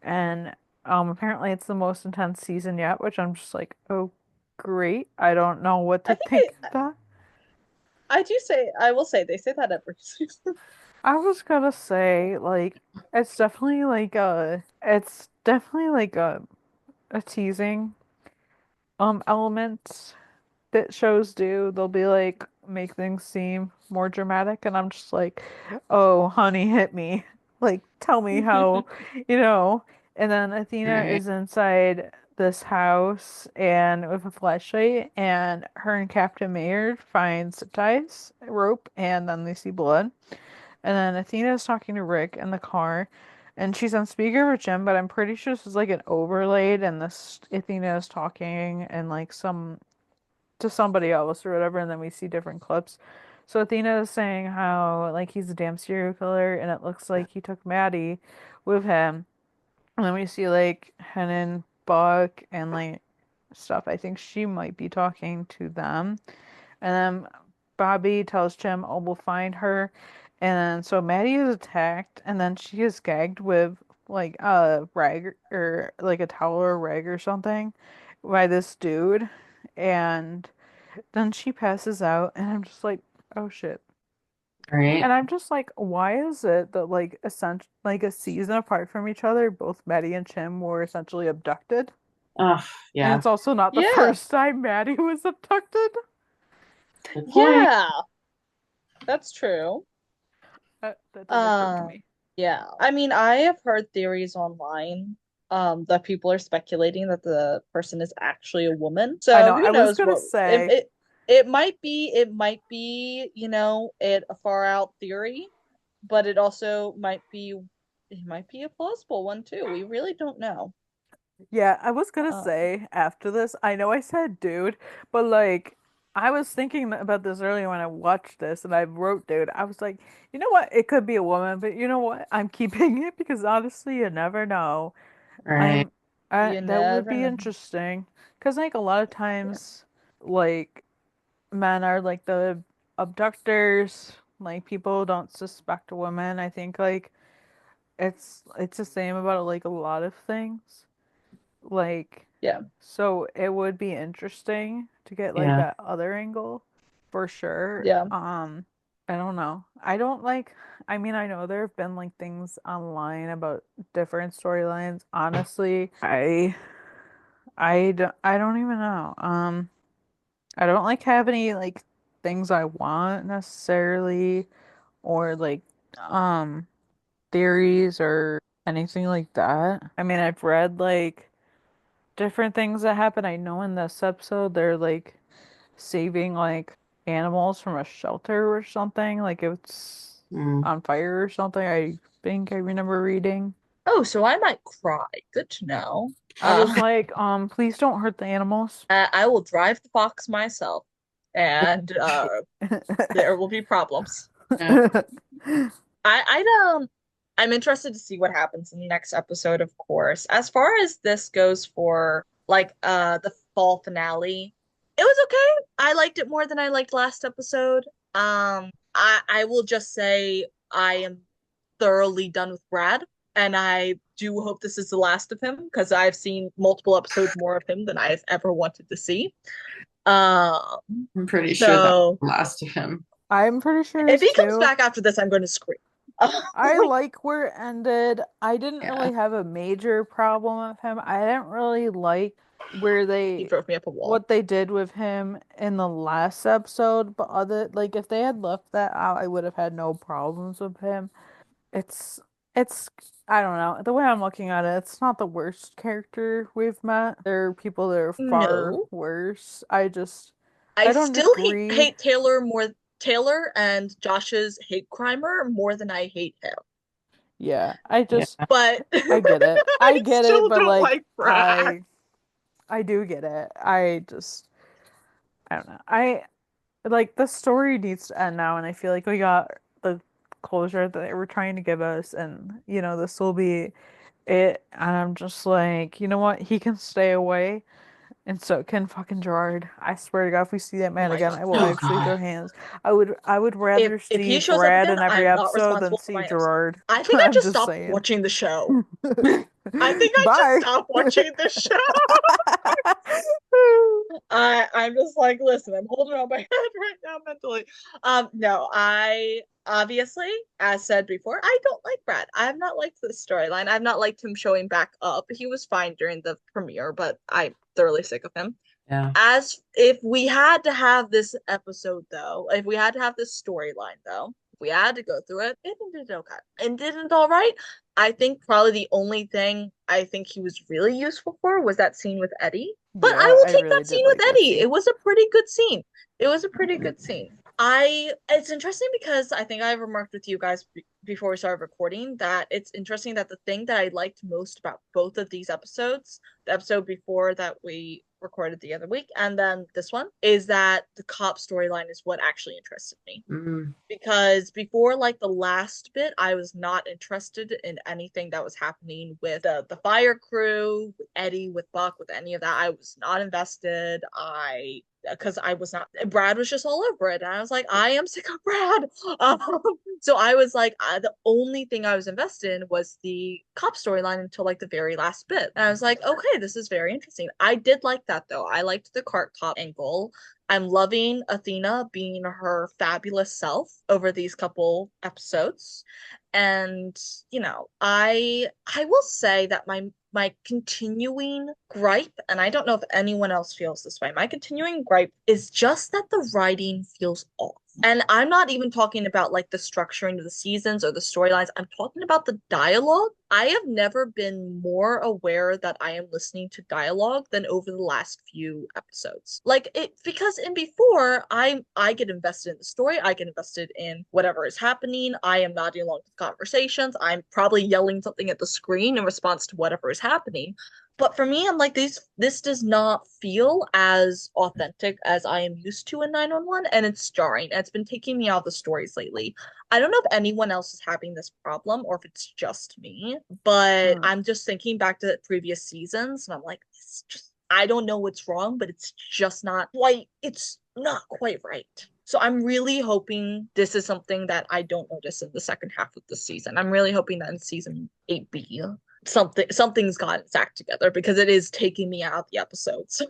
And apparently it's the most intense season yet, which I'm just like, "Oh, great. I don't know what I to think think of that." I will say they say that every season. I was gonna say like it's definitely like a teasing element that shows do. They'll be like make things seem more dramatic and I'm just like, "Oh, honey, hit me." Like tell me how, you know. And then Athena Right. is inside this house and with a flashlight and her and Captain Maynard finds ties, rope, and then they see blood. And then Athena is talking to Rick in the car, and she's on speaker with Jim, but I'm pretty sure this is like an overlaid, and this Athena is talking and like some to somebody else or whatever, and then we see different clips. So Athena is saying how like he's a damn serial killer, and it looks like he took Maddie with him. And then we see like Henan, Buck, and like stuff. I think she might be talking to them. And then Bobby tells Jim, "Oh, we'll find her." And then so Maddie is attacked, and then she is gagged with like a rag or like a towel or rag or something by this dude. And then she passes out, and I'm just like, "Oh shit." Right. And I'm just like, why is it that like like a season apart from each other, both Maddie and Jim were essentially abducted? Oh, And yeah. it's also not the Yeah. first time Maddie was abducted. Good point. Yeah, that's true. That did occur to Um, me. yeah. I mean, I have heard theories online that people are speculating that the person is actually a woman. I So know. who I was knows gonna what it say, it, it might be, a far out theory, but it might be a plausible one too. We really don't know. yeah, I was gonna Um, say after this, I know I said dude, but like I was thinking about this earlier when I watched this, and I wrote down, I was like, you know what? It could be a woman, but you know what? I'm keeping it because honestly, you never know. Right. I'm, You that would never be know. interesting because like a lot of Yeah. times, like men are like the abductors. Like people don't suspect women. I think like it's the same about like a lot of things. Like, Yeah. so it would be interesting to get like Yeah. that other angle for sure. Yeah. I don't know. I don't like, I mean, I know there have been like things online about different storylines. Honestly, I don't even know. I don't like have any like things I want necessarily or like um theories or anything like that. I mean, I've read like different things that happen. I know in this episode they're like saving like animals from a shelter or something. Like it's Mm. on fire or something. I think I remember reading. Oh, so I might cry. Good to know. I was like, please don't hurt the animals. I will drive the fox myself, and there will be problems. Yeah. I don't. I'm interested to see what happens in the next episode, of course. As far as this goes for like the fall finale, it was okay. I liked it more than I liked last episode. I will just say I am thoroughly done with Brad, and I do hope this is the last of him because I've seen multiple episodes more of him than I've ever wanted to see. Um, I'm pretty sure that so was the last of him. I'm pretty sure if it's he comes too. back after this, I'm going to scream. I like where it ended. I didn't Yeah. really have a major problem with him. I didn't really like where He they drove me up a wall. what they did with him in the last episode, but other like if they had left that out, I would have had no problems with him. It's it's I don't know. The way I'm looking at it, it's not the worst character we've met. There are people that are far No, worse. I I don't still hate agree. hate Taylor and Josh's hate crimer more than I hate him. Yeah, Yeah. But I get it. I I get it, still but don't like like Brad. I do get it. I don't know. I like the story needs to end now, and I feel like we got the closure that they were trying to give us, and this will be it. And I'm just like, you know what? He can stay away, and so can fucking Gerard. I swear to God, if we see that Oh man my again, god, I will Oh no. actually throw God. hands. I would rather If see he shows up Brad again, in every I'm not episode than responsible for see my actions. Gerard. I think I I'm just just stopped saying. watching the show. I think I just Bye. stopped watching the show. I'm just like, listen, I'm holding on my head right now mentally. No, I obviously, as said before, I don't like Brad. I have not liked this storyline. I've not liked him showing back up. He was fine during the premiere, but I'm thoroughly sick of him. Yeah. As if we had to have this episode though, if we had to have this storyline though, if we had to go through it, it did okay. It didn't all right. I think probably the only thing I think he was really useful for was that scene with Eddie. But I Yeah, will I take really that did scene with like that Eddie. scene. It was a pretty good scene. It was a pretty good scene. It's interesting because I think I remarked with you guys before we started recording that it's interesting that the thing that I liked most about both of these episodes, the episode before that we recorded the other week and then this one, is that the cop storyline is what actually interested me. Mm. Because before like the last bit, I was not interested in anything that was happening with the fire crew, with Eddie, with Buck, with any of that. I was not invested. Because I was not, Brad was just all over it. And I was like, I am sick of Brad. So I was like, the only thing I was invested in was the cop storyline until like the very last bit. And I was like, okay, this is very interesting. I did like that though. I liked the cart cop angle. I'm loving Athena being her fabulous self over these couple episodes. And I will say that my continuing gripe, and I don't know if anyone else feels this way, my continuing gripe is just that the writing feels off. And I'm not even talking about like the structuring of the seasons or the storylines. I'm talking about the dialogue. I have never been more aware that I am listening to dialogue than over the last few episodes. Like it because in before I get invested in the story, I get invested in whatever is happening. I am nodding along to conversations. I'm probably yelling something at the screen in response to whatever is happening. But for me, I'm like this does not feel as authentic as I am used to in 911, and it's jarring. It's been taking me out of the stories lately. I don't know if anyone else is having this problem or if it's just me, but Mm. I'm just thinking back to previous seasons and I'm like, it's just I don't know what's wrong, but it's not quite right. So I'm really hoping this is something that I don't notice in the second half of the season. I'm really hoping that in season 8B something's got its act together because it is taking me out of the episodes.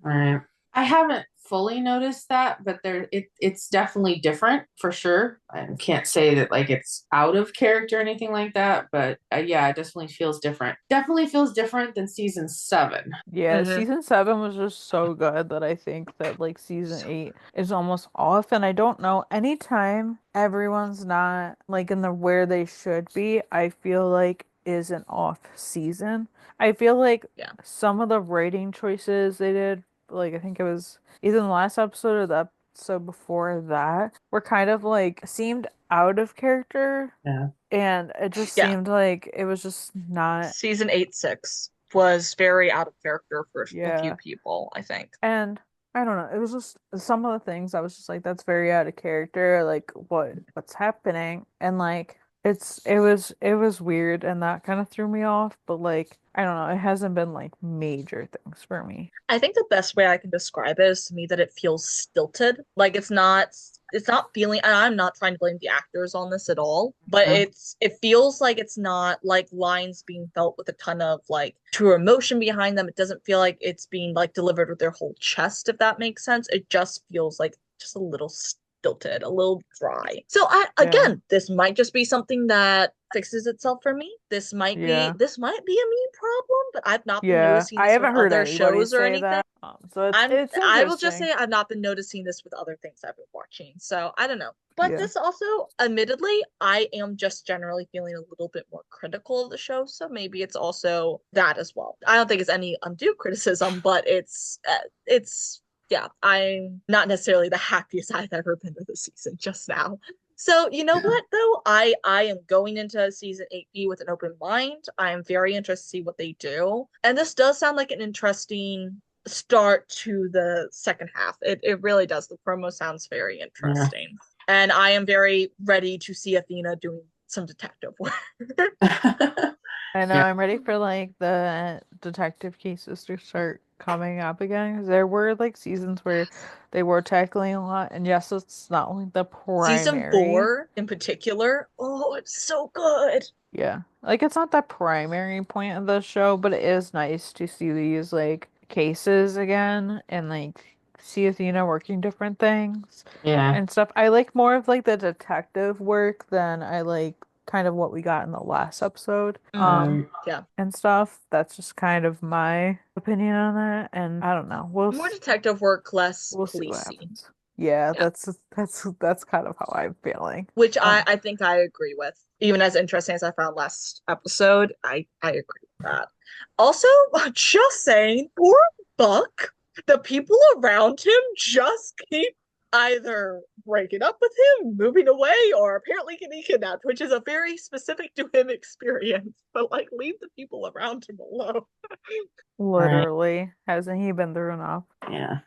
Right. I haven't fully noticed that, but it's definitely different for sure. I can't say that like it's out of character or anything like that, but yeah, it definitely feels different. Definitely feels different than season 7. Yeah, Mhm. season 7 was just so good that I think that like season 8 is almost off, and I don't know, anytime everyone's not like in the where they should be, I feel like is an off season. I feel like Yeah. some of the writing choices they did, like I think it was either in the last episode or the episode before that, were kind of like seemed out of character, Yeah. and it just Yeah. seemed like it was just not. Season 8-6 was very out of character for a few Yeah. people, I think. And I don't know, it was just some of the things I was just like, that's very out of character, like what's happening? And like it was weird, and that kind of threw me off, but like I don't know, it hasn't been like major things for me. I think the best way I can describe it is to me that it feels stilted. Like it's not feeling, and I'm not trying to blame the actors on this at all, but Mhm. it feels like it's not like lines being felt with a ton of like true emotion behind them. It doesn't feel like it's being like delivered with their whole chest, if that makes sense. It just feels like just a little stilted, a little dry. So Yeah. again, this might just be something that fixes itself for me. Yeah. This might be a me problem, but I've not been Yeah. noticing I this with haven't heard other anybody shows or say anything. that. So it's I will just interesting. say I've not been noticing this with other things I've been watching. So I don't know. But Yeah. this also, admittedly, I am just generally feeling a little bit more critical of the show. So maybe it's also that as well. I don't think it's any undue criticism, but it's yeah, I'm not necessarily the happiest I've ever been with the season just now. So you know Yeah. what though? I am going into season 8B with an open mind. I am very interested to see what they do. And this does sound like an interesting start to the second half. It really does. The promo sounds very interesting. And I am very ready to see Athena doing some detective work. I know, Yeah. I'm ready for like the detective cases to start coming up again, because there were like seasons where they were tackling a lot, and yes, it's not only the Season primary. 4 in particular, oh, it's so good. Yeah, like it's not the primary point of the show, but it is nice to see these like cases again and like see Athena working different things Yeah. and stuff. I like more of like the detective work than I like kind of what we got in the last episode. Yeah. And stuff. That's just kind of my opinion on that, and I don't know. More detective work, less We'll see what policey. happens. Yeah, Yeah. that's kind of how I'm feeling. Which I think I agree with. Even as interesting as I found last episode, I agree with that. Also, just saying, poor Buck, the people around him just keep either breaking up with him, moving away, or apparently getting kidnapped, which is a very specific to him experience. But like, leave the people around him alone. Literally, hasn't he been through enough? Yeah.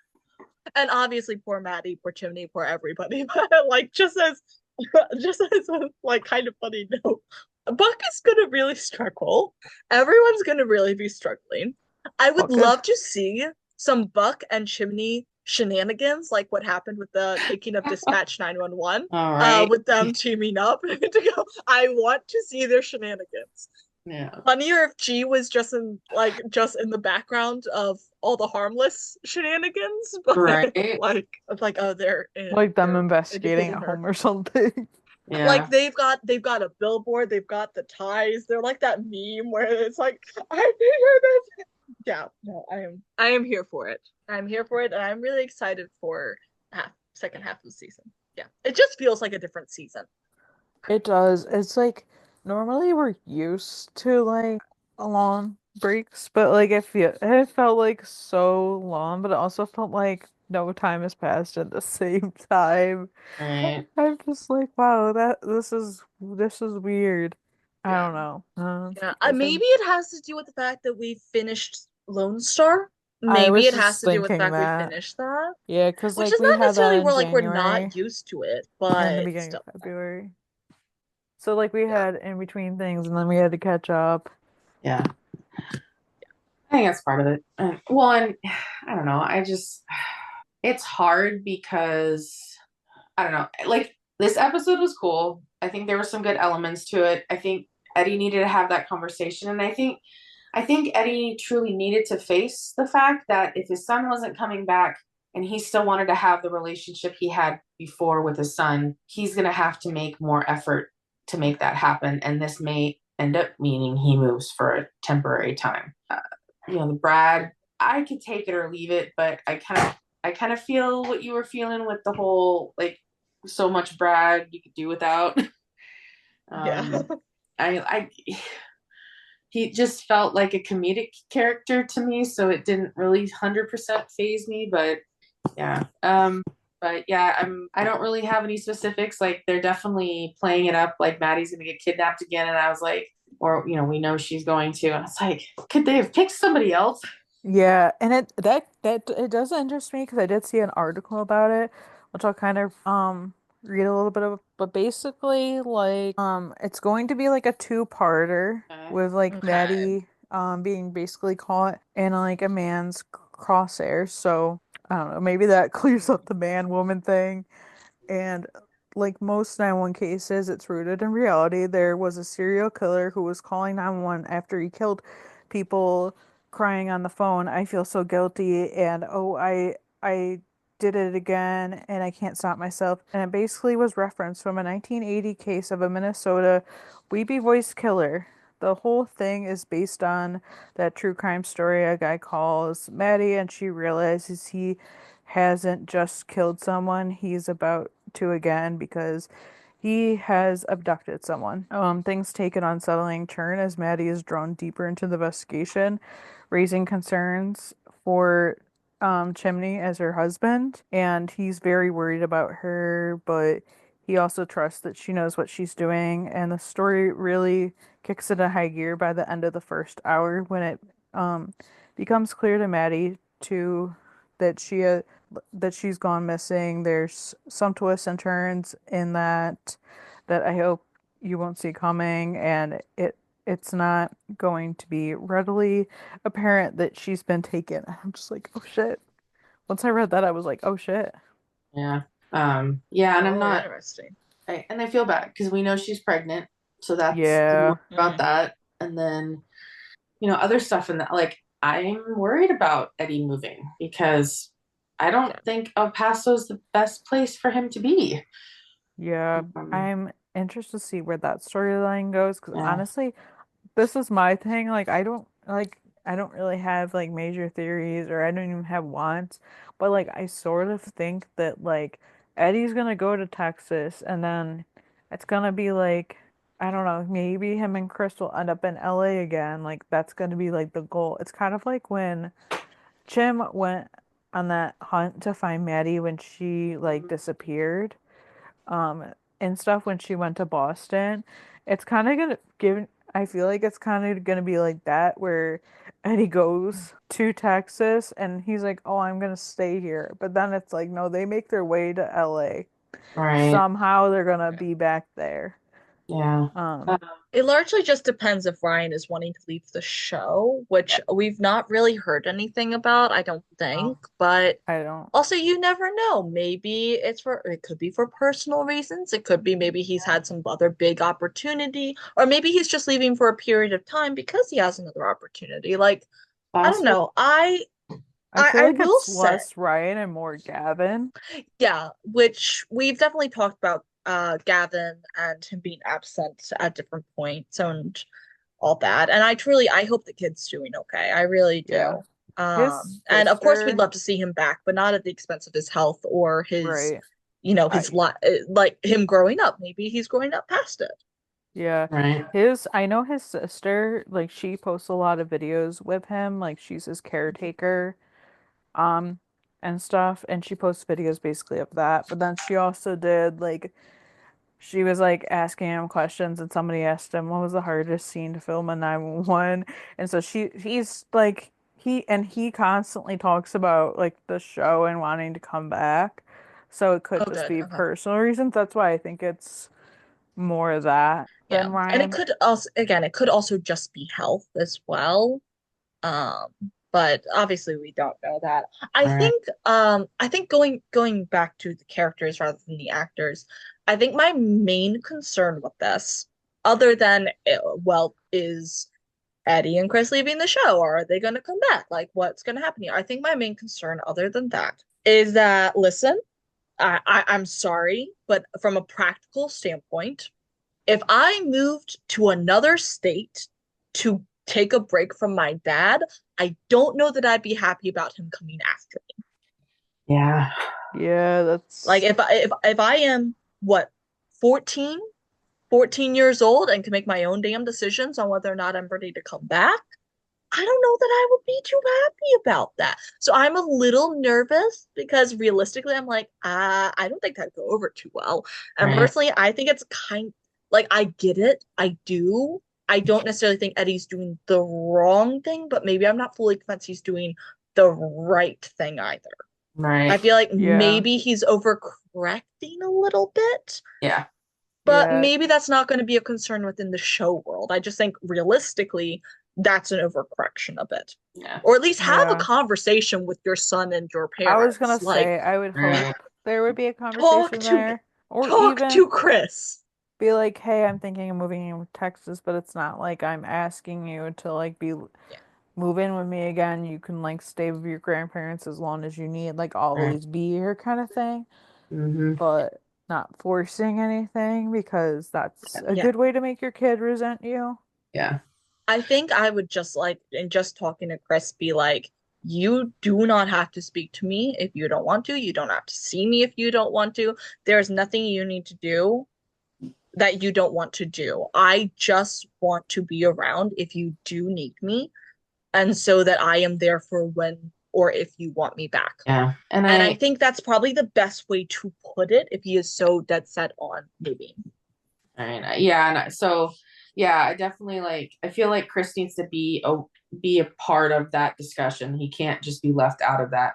And obviously, poor Maddie, poor Chimney, poor everybody. But like, just as a like kind of funny note, Buck is gonna really struggle. Everyone's gonna really be struggling. I would Buck is- love to see some Buck and Chimney shenanigans, like what happened with the taking of Dispatch 911, All right. with them teaming up to go. I want to see their shenanigans. Yeah. Funnier if G was just in the background of all the harmless shenanigans, but Right. like oh they're like them they're investigating indicating at her. home or something. Yeah. Like they've got a billboard, they've got the ties. They're like that meme where it's like I figured this. Yeah, no, I am here for it. I'm here for it, and I'm really excited for second half of the season. Yeah, it just feels like a different season. It does. It's like normally we're used to like long breaks, but like it felt like so long, but it also felt like no time has passed at the same time. Right. I'm just like, wow, this is weird. I don't know. It's Yeah, because maybe it has to do with the fact that we finished Lone Star. I Maybe was it has just to do with the thinking fact we that. finished that, Yeah, because which like is we not had that necessarily in where like we're January not used to it, and the but beginning of still. February. So like we Yeah. had in between things and then we had to catch up. Yeah, I think that's part of it. Well, and I don't know. It's hard because I don't know. Like this episode was cool. I think there were some good elements to it. I think Eddie needed to have that conversation, and I think Eddie truly needed to face the fact that if his son wasn't coming back and he still wanted to have the relationship he had before with his son, he's going to have to make more effort to make that happen. And this may end up meaning he moves for a temporary time. The Brad, I could take it or leave it, but I kind of feel what you were feeling with the whole like so much Brad you could do without. Yeah. Um, I he just felt like a comedic character to me, so it didn't really 100% phase me. But I don't really have any specifics. Like they're definitely playing it up like Maddie's gonna get kidnapped again, and I was like, or we know she's going to, and it's like, could they have picked somebody else? Yeah, and that it does interest me because I did see an article about it, which I'll kind of read a little bit of, but basically like it's going to be like a two-parter with like Okay. Maddie being basically caught in like a man's crosshairs. So I don't know, maybe that clears up the man woman thing. And like most 911 cases, it's rooted in reality. There was a serial killer who was calling 911 after he killed people, crying on the phone, "I feel so guilty," and "Oh, I did it again and I can't stop myself." And it basically was referenced from a 1980 case of a Minnesota weepy voice killer. The whole thing is based on that true crime story. A guy calls Maddie and she realizes he hasn't just killed someone, he's about to again because he has abducted someone. Things take an unsettling turn as Maddie is drawn deeper into the investigation, raising concerns for Chimney as her husband, and he's very worried about her, but he also trusts that she knows what she's doing, and the story really kicks into high gear by the end of the first hour when it becomes clear to Maddie to that she's gone missing. There's some twists and turns in that I hope you won't see coming, and it's not going to be readily apparent that she's been taken. I'm just like, oh shit. Once I read that, I was like, oh shit. Yeah. Yeah, and I'm Oh, not interesting. and I feel bad because we know she's pregnant, so that's I'm Yeah. worried about that. And then, other stuff in that like I'm worried about Eddie moving because I don't Yeah. think El Paso's the best place for him to be. Yeah. Um, I'm interested to see where that storyline goes because yeah. honestly, this is my thing. I don't really have like major theories or I don't even have wants, but like I sort of think that like Eddie's gonna go to Texas and then it's gonna be like I don't know, maybe him and Chris will end up in LA again. Like that's gonna be like the goal. It's kind of like when Jim went on that hunt to find Maddie when she like disappeared um and stuff when she went to Boston. It's kind of gonna give I feel like it's kind of gonna be like that where Eddie goes to Texas and he's like, "Oh, I'm gonna stay here." But then it's like, no, they make their way to LA. Right. Somehow they're gonna be back there. Yeah. Um, Uh, It largely just depends if Ryan is wanting to leave the show, which we've not really heard anything about, I don't think. But I don't. also, you never know. Maybe it could be for personal reasons. It could be maybe he's had some other big opportunity, or maybe he's just leaving for a period of time because he has another opportunity. Like, I don't possible. know. I I I, feel I like will it's say, less Ryan and more Gavin. yeah, which we've definitely talked about Gavin and him being absent at different points and all that. And I hope the kid's doing okay. I really Yeah. do. His And of course we'd sister, love to see him back, but not at the expense of his health or his, right. his I li like him growing up. Maybe he's growing up past it. Yeah. Right. I know his sister, like she posts a lot of videos with him, like she's his caretaker, um, and stuff, and she posts videos basically of that. But then she also did like she was like asking him questions, and somebody asked him what was the hardest scene to film in 911, and so he's like he constantly talks about like the show and wanting to come back, so it could Oh, just good. be Okay. personal reasons. That's why I think it's more of that Yeah. than And it Ryan. could also, again, it could also just be health as well. Um, but obviously we don't know that. Right. I think going back to the characters rather than the actors, I think my main concern with this, other than well, is Eddie and Chris leaving the show? Or are they gonna come back? Like what's gonna happen here? I think my main concern, other than that, is that listen, I'm sorry, but from a practical standpoint, if I moved to another state to take a break from my dad, I don't know that I'd be happy about him coming after me. Yeah. Yeah, Like that's if I am what 14, 14 years old and can make my own damn decisions on whether or not I'm ready to come back, I don't know that I would be too happy about that. So I'm a little nervous because realistically, I'm like, I don't think that'd go over too well. And Right. personally, I think it's kind like I get it. I do. I don't necessarily think Eddie's doing the wrong thing, but maybe I'm not fully convinced he's doing the right thing either. I Right. feel like yeah, maybe he's overcorrecting a little bit, Yeah. but yeah. maybe that's not going to be a concern within the show world. I just think realistically, that's an overcorrection a bit. Yeah. Or at least have a Yeah. conversation with your son and your I was gonna parents. Like, say I would Right. hope there would be a talk conversation to there, or talk even to Chris. be like, "Hey, I'm thinking of moving in with Texas, but it's not like I'm asking you to like be Yeah. move in with me again. You can like stay with your grandparents as long as you need, like Right. always be here kind of thing, Mm-hmm. but not forcing anything because that's a Yeah. good way to make your kid resent you." Yeah. I think I would just like, in just talking to Chris, be like, you do not have to speak to me if you don't want to. You don't have to see me if you don't want to. There's nothing you need to do that you don't want to do. I just want to be around if you do need me, and so that I am there for when or if you want me back. Yeah. And And I I think that's probably the best way to put it if he is so dead set on moving. yeah, and so yeah, I definitely like I feel like Chris needs to be a part of that discussion. He can't just be left out of that.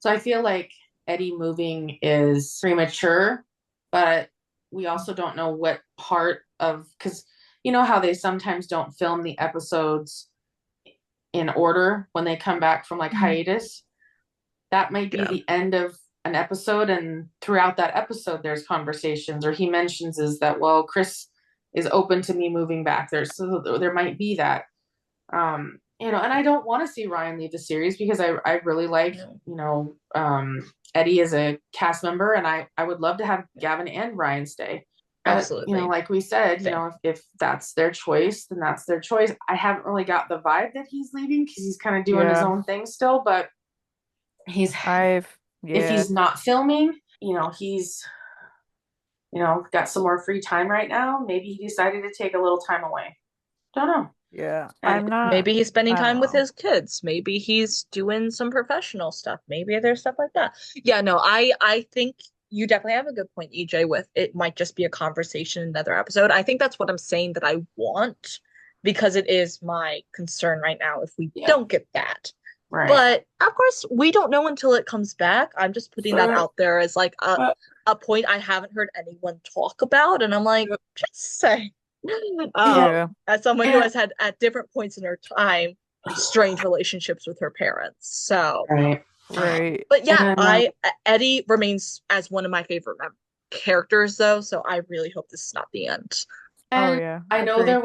So I feel like Eddie moving is premature, but we also don't know what part of because you know how they sometimes don't film the episodes in order when they come back from like hiatus. That might be Yeah. the end of an episode, and throughout that episode there's conversations or he mentions is that well Chris is open to me moving back there, so there might be that you know, and I don't want to see Ryan leave the series because I really like Yeah. you know Eddie as a cast member, and I would love to have Gavin and Ryan stay, but you know Absolutely. like we said, you Same. know, if that's their choice then that's their choice. I haven't really got the vibe that he's leaving because he's kind of doing his Yeah, own thing still, but he's I've if yeah. he's not filming, you know, he's, you know, got some more free time right now. Maybe he decided to take a little time away. Don't know. Yeah, And I'm not. Maybe he's spending I don't time with know. his kids. Maybe he's doing some professional stuff. Maybe there's stuff like that. Yeah, no, I think you definitely have a good point, EJ, with it might just be a conversation in another episode. I think that's what I'm saying that I want because it is my concern right now if we yeah, don't get that. right. But of course, we don't know until it comes back. I'm just putting that out there as like a point I haven't heard anyone talk about, and I'm like, just say. Yeah, As someone who has had at different points in her time strange relationships with her parents. So, Right. right. but yeah, And I Eddie remains as one of my favorite characters though, so I really hope this is not the end. Oh and yeah, I know agreed. there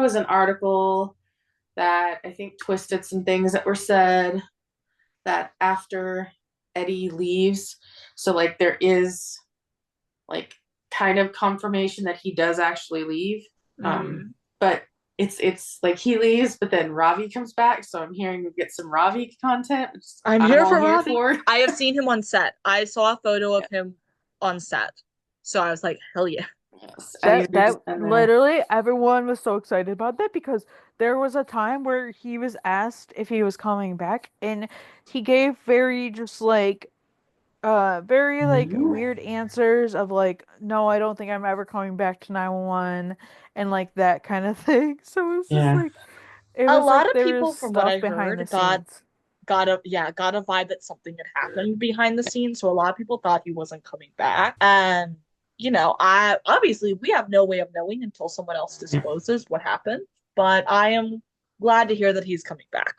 was an article that I think twisted some things that were said that after Eddie leaves, so like there is like kind of confirmation that he does actually leave. Mm. But it's like he leaves, but then Ravi comes back. So I'm hearing we get some Ravi content, which I'm I'm here all for here Robbie. for. I have seen him on set. I saw a photo of him on set. So I was like, hell yeah. Yes. And he's just That been there. literally everyone was so excited about that because there was a time where he was asked if he was coming back and he gave very just like very like Mhm. weird answers of like, no, I don't think I'm ever coming back to 911 and like that kind of thing. So it's just Yeah. like it A was lot like of there was people, from what stuff I behind the heard, scenes. got a vibe that something had happened behind the scenes. So a lot of people thought he wasn't coming back. And I obviously we have no way of knowing until someone else discloses what happened. But I am glad to hear that he's coming back.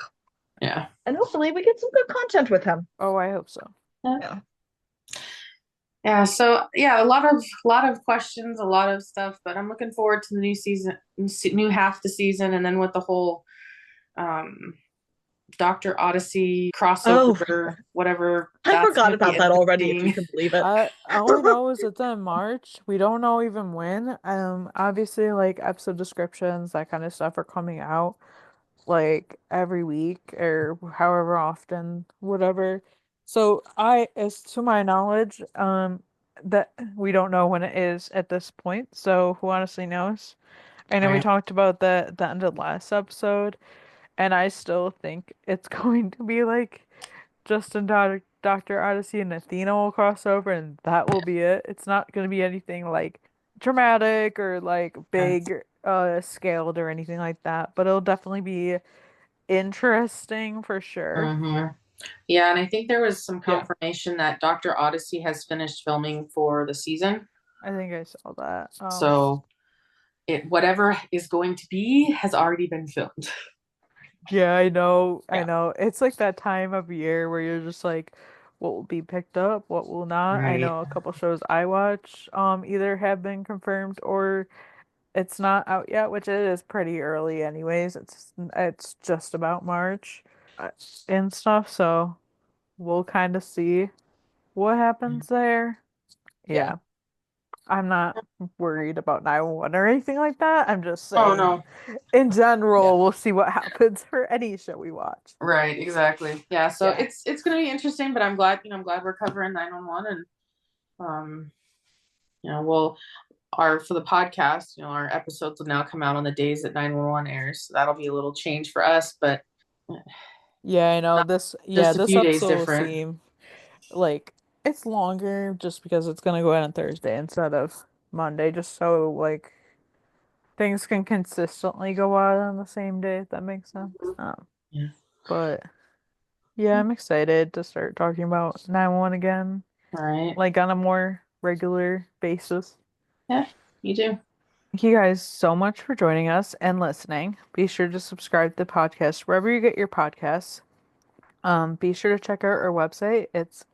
Yeah. And hopefully we get some good content with him. Oh, I hope so. Yeah. Yeah, so yeah, a lot of questions, a lot of stuff, but I'm looking forward to the new season, new half the season, and then with the whole um Dr. Odyssey Oh, crossover, whatever I that's forgot gonna be about that already, if you interesting. can believe it. All I know is it's in March. We don't know even when. Obviously like episode descriptions, that kind of stuff are coming out like every week or however often, whatever. So as to my knowledge, that we don't know when it is at this point. So who honestly knows? I know we Right. talked about the end of last episode, and I still think it's going to be like Justin Dr. Odyssey and Athena will cross over, and that will be it. It's not going to be anything like dramatic or like Yeah. big scaled or anything like that, but it'll definitely be interesting for sure. Mhm. Yeah, and I think there was some Yeah, confirmation that Dr. Odyssey has finished filming for the season. I think I saw that. So it whatever is going to be has already been filmed. Yeah, I know, I Yeah. know. It's like that time of year where you're just like, what will be picked up, what will not. I Right. know a couple shows I watch, either have been confirmed or it's not out yet, which it is pretty early anyways. It's just about March uh, and stuff, so we'll kind of see what happens there. Yeah. Yeah. I'm not worried about 911 or anything like that. I'm just Oh saying, no. in Yeah. general, we'll see what happens for any show we watch. Right, exactly. Yeah, so Yeah. it's gonna be interesting, but I'm glad we're covering 911 and um we'll our for the podcast, our episodes will now come out on the days that 911 airs. So that'll be a little change for us, but Yeah, I know not this. Yeah, just a this few days episode will different. seem like it's longer just because it's gonna go out on Thursday instead of Monday, just so like things can consistently go out on the same day, if that makes sense. Yeah. But yeah, I'm excited to start talking about 911 again, All right. like on a more regular basis. Yeah, you do. Thank you guys so much for joining us and listening. Be sure to subscribe to the podcast wherever you get your podcasts. Be sure to check out our website. It's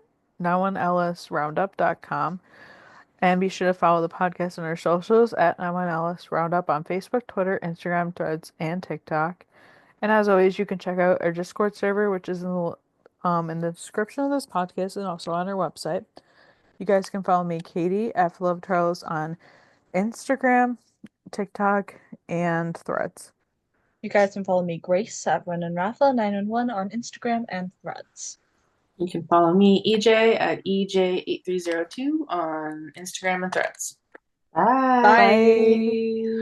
now1lsroundup.com. And be sure to follow the podcast on our socials at now1ls roundup on Facebook, Twitter, Instagram, Threads, and TikTok. And as always, you can check out our Discord server, which is in the description of this podcast and also on our website. You guys can follow me, Katie F Love Charles, on Instagram, TikTok, and Threads. You guys can follow me, Grace, at Run and Rafa 911 on Instagram and Threads. You can follow me, EJ, at EJ8302 on Instagram and Threads. Bye. Bye. Bye.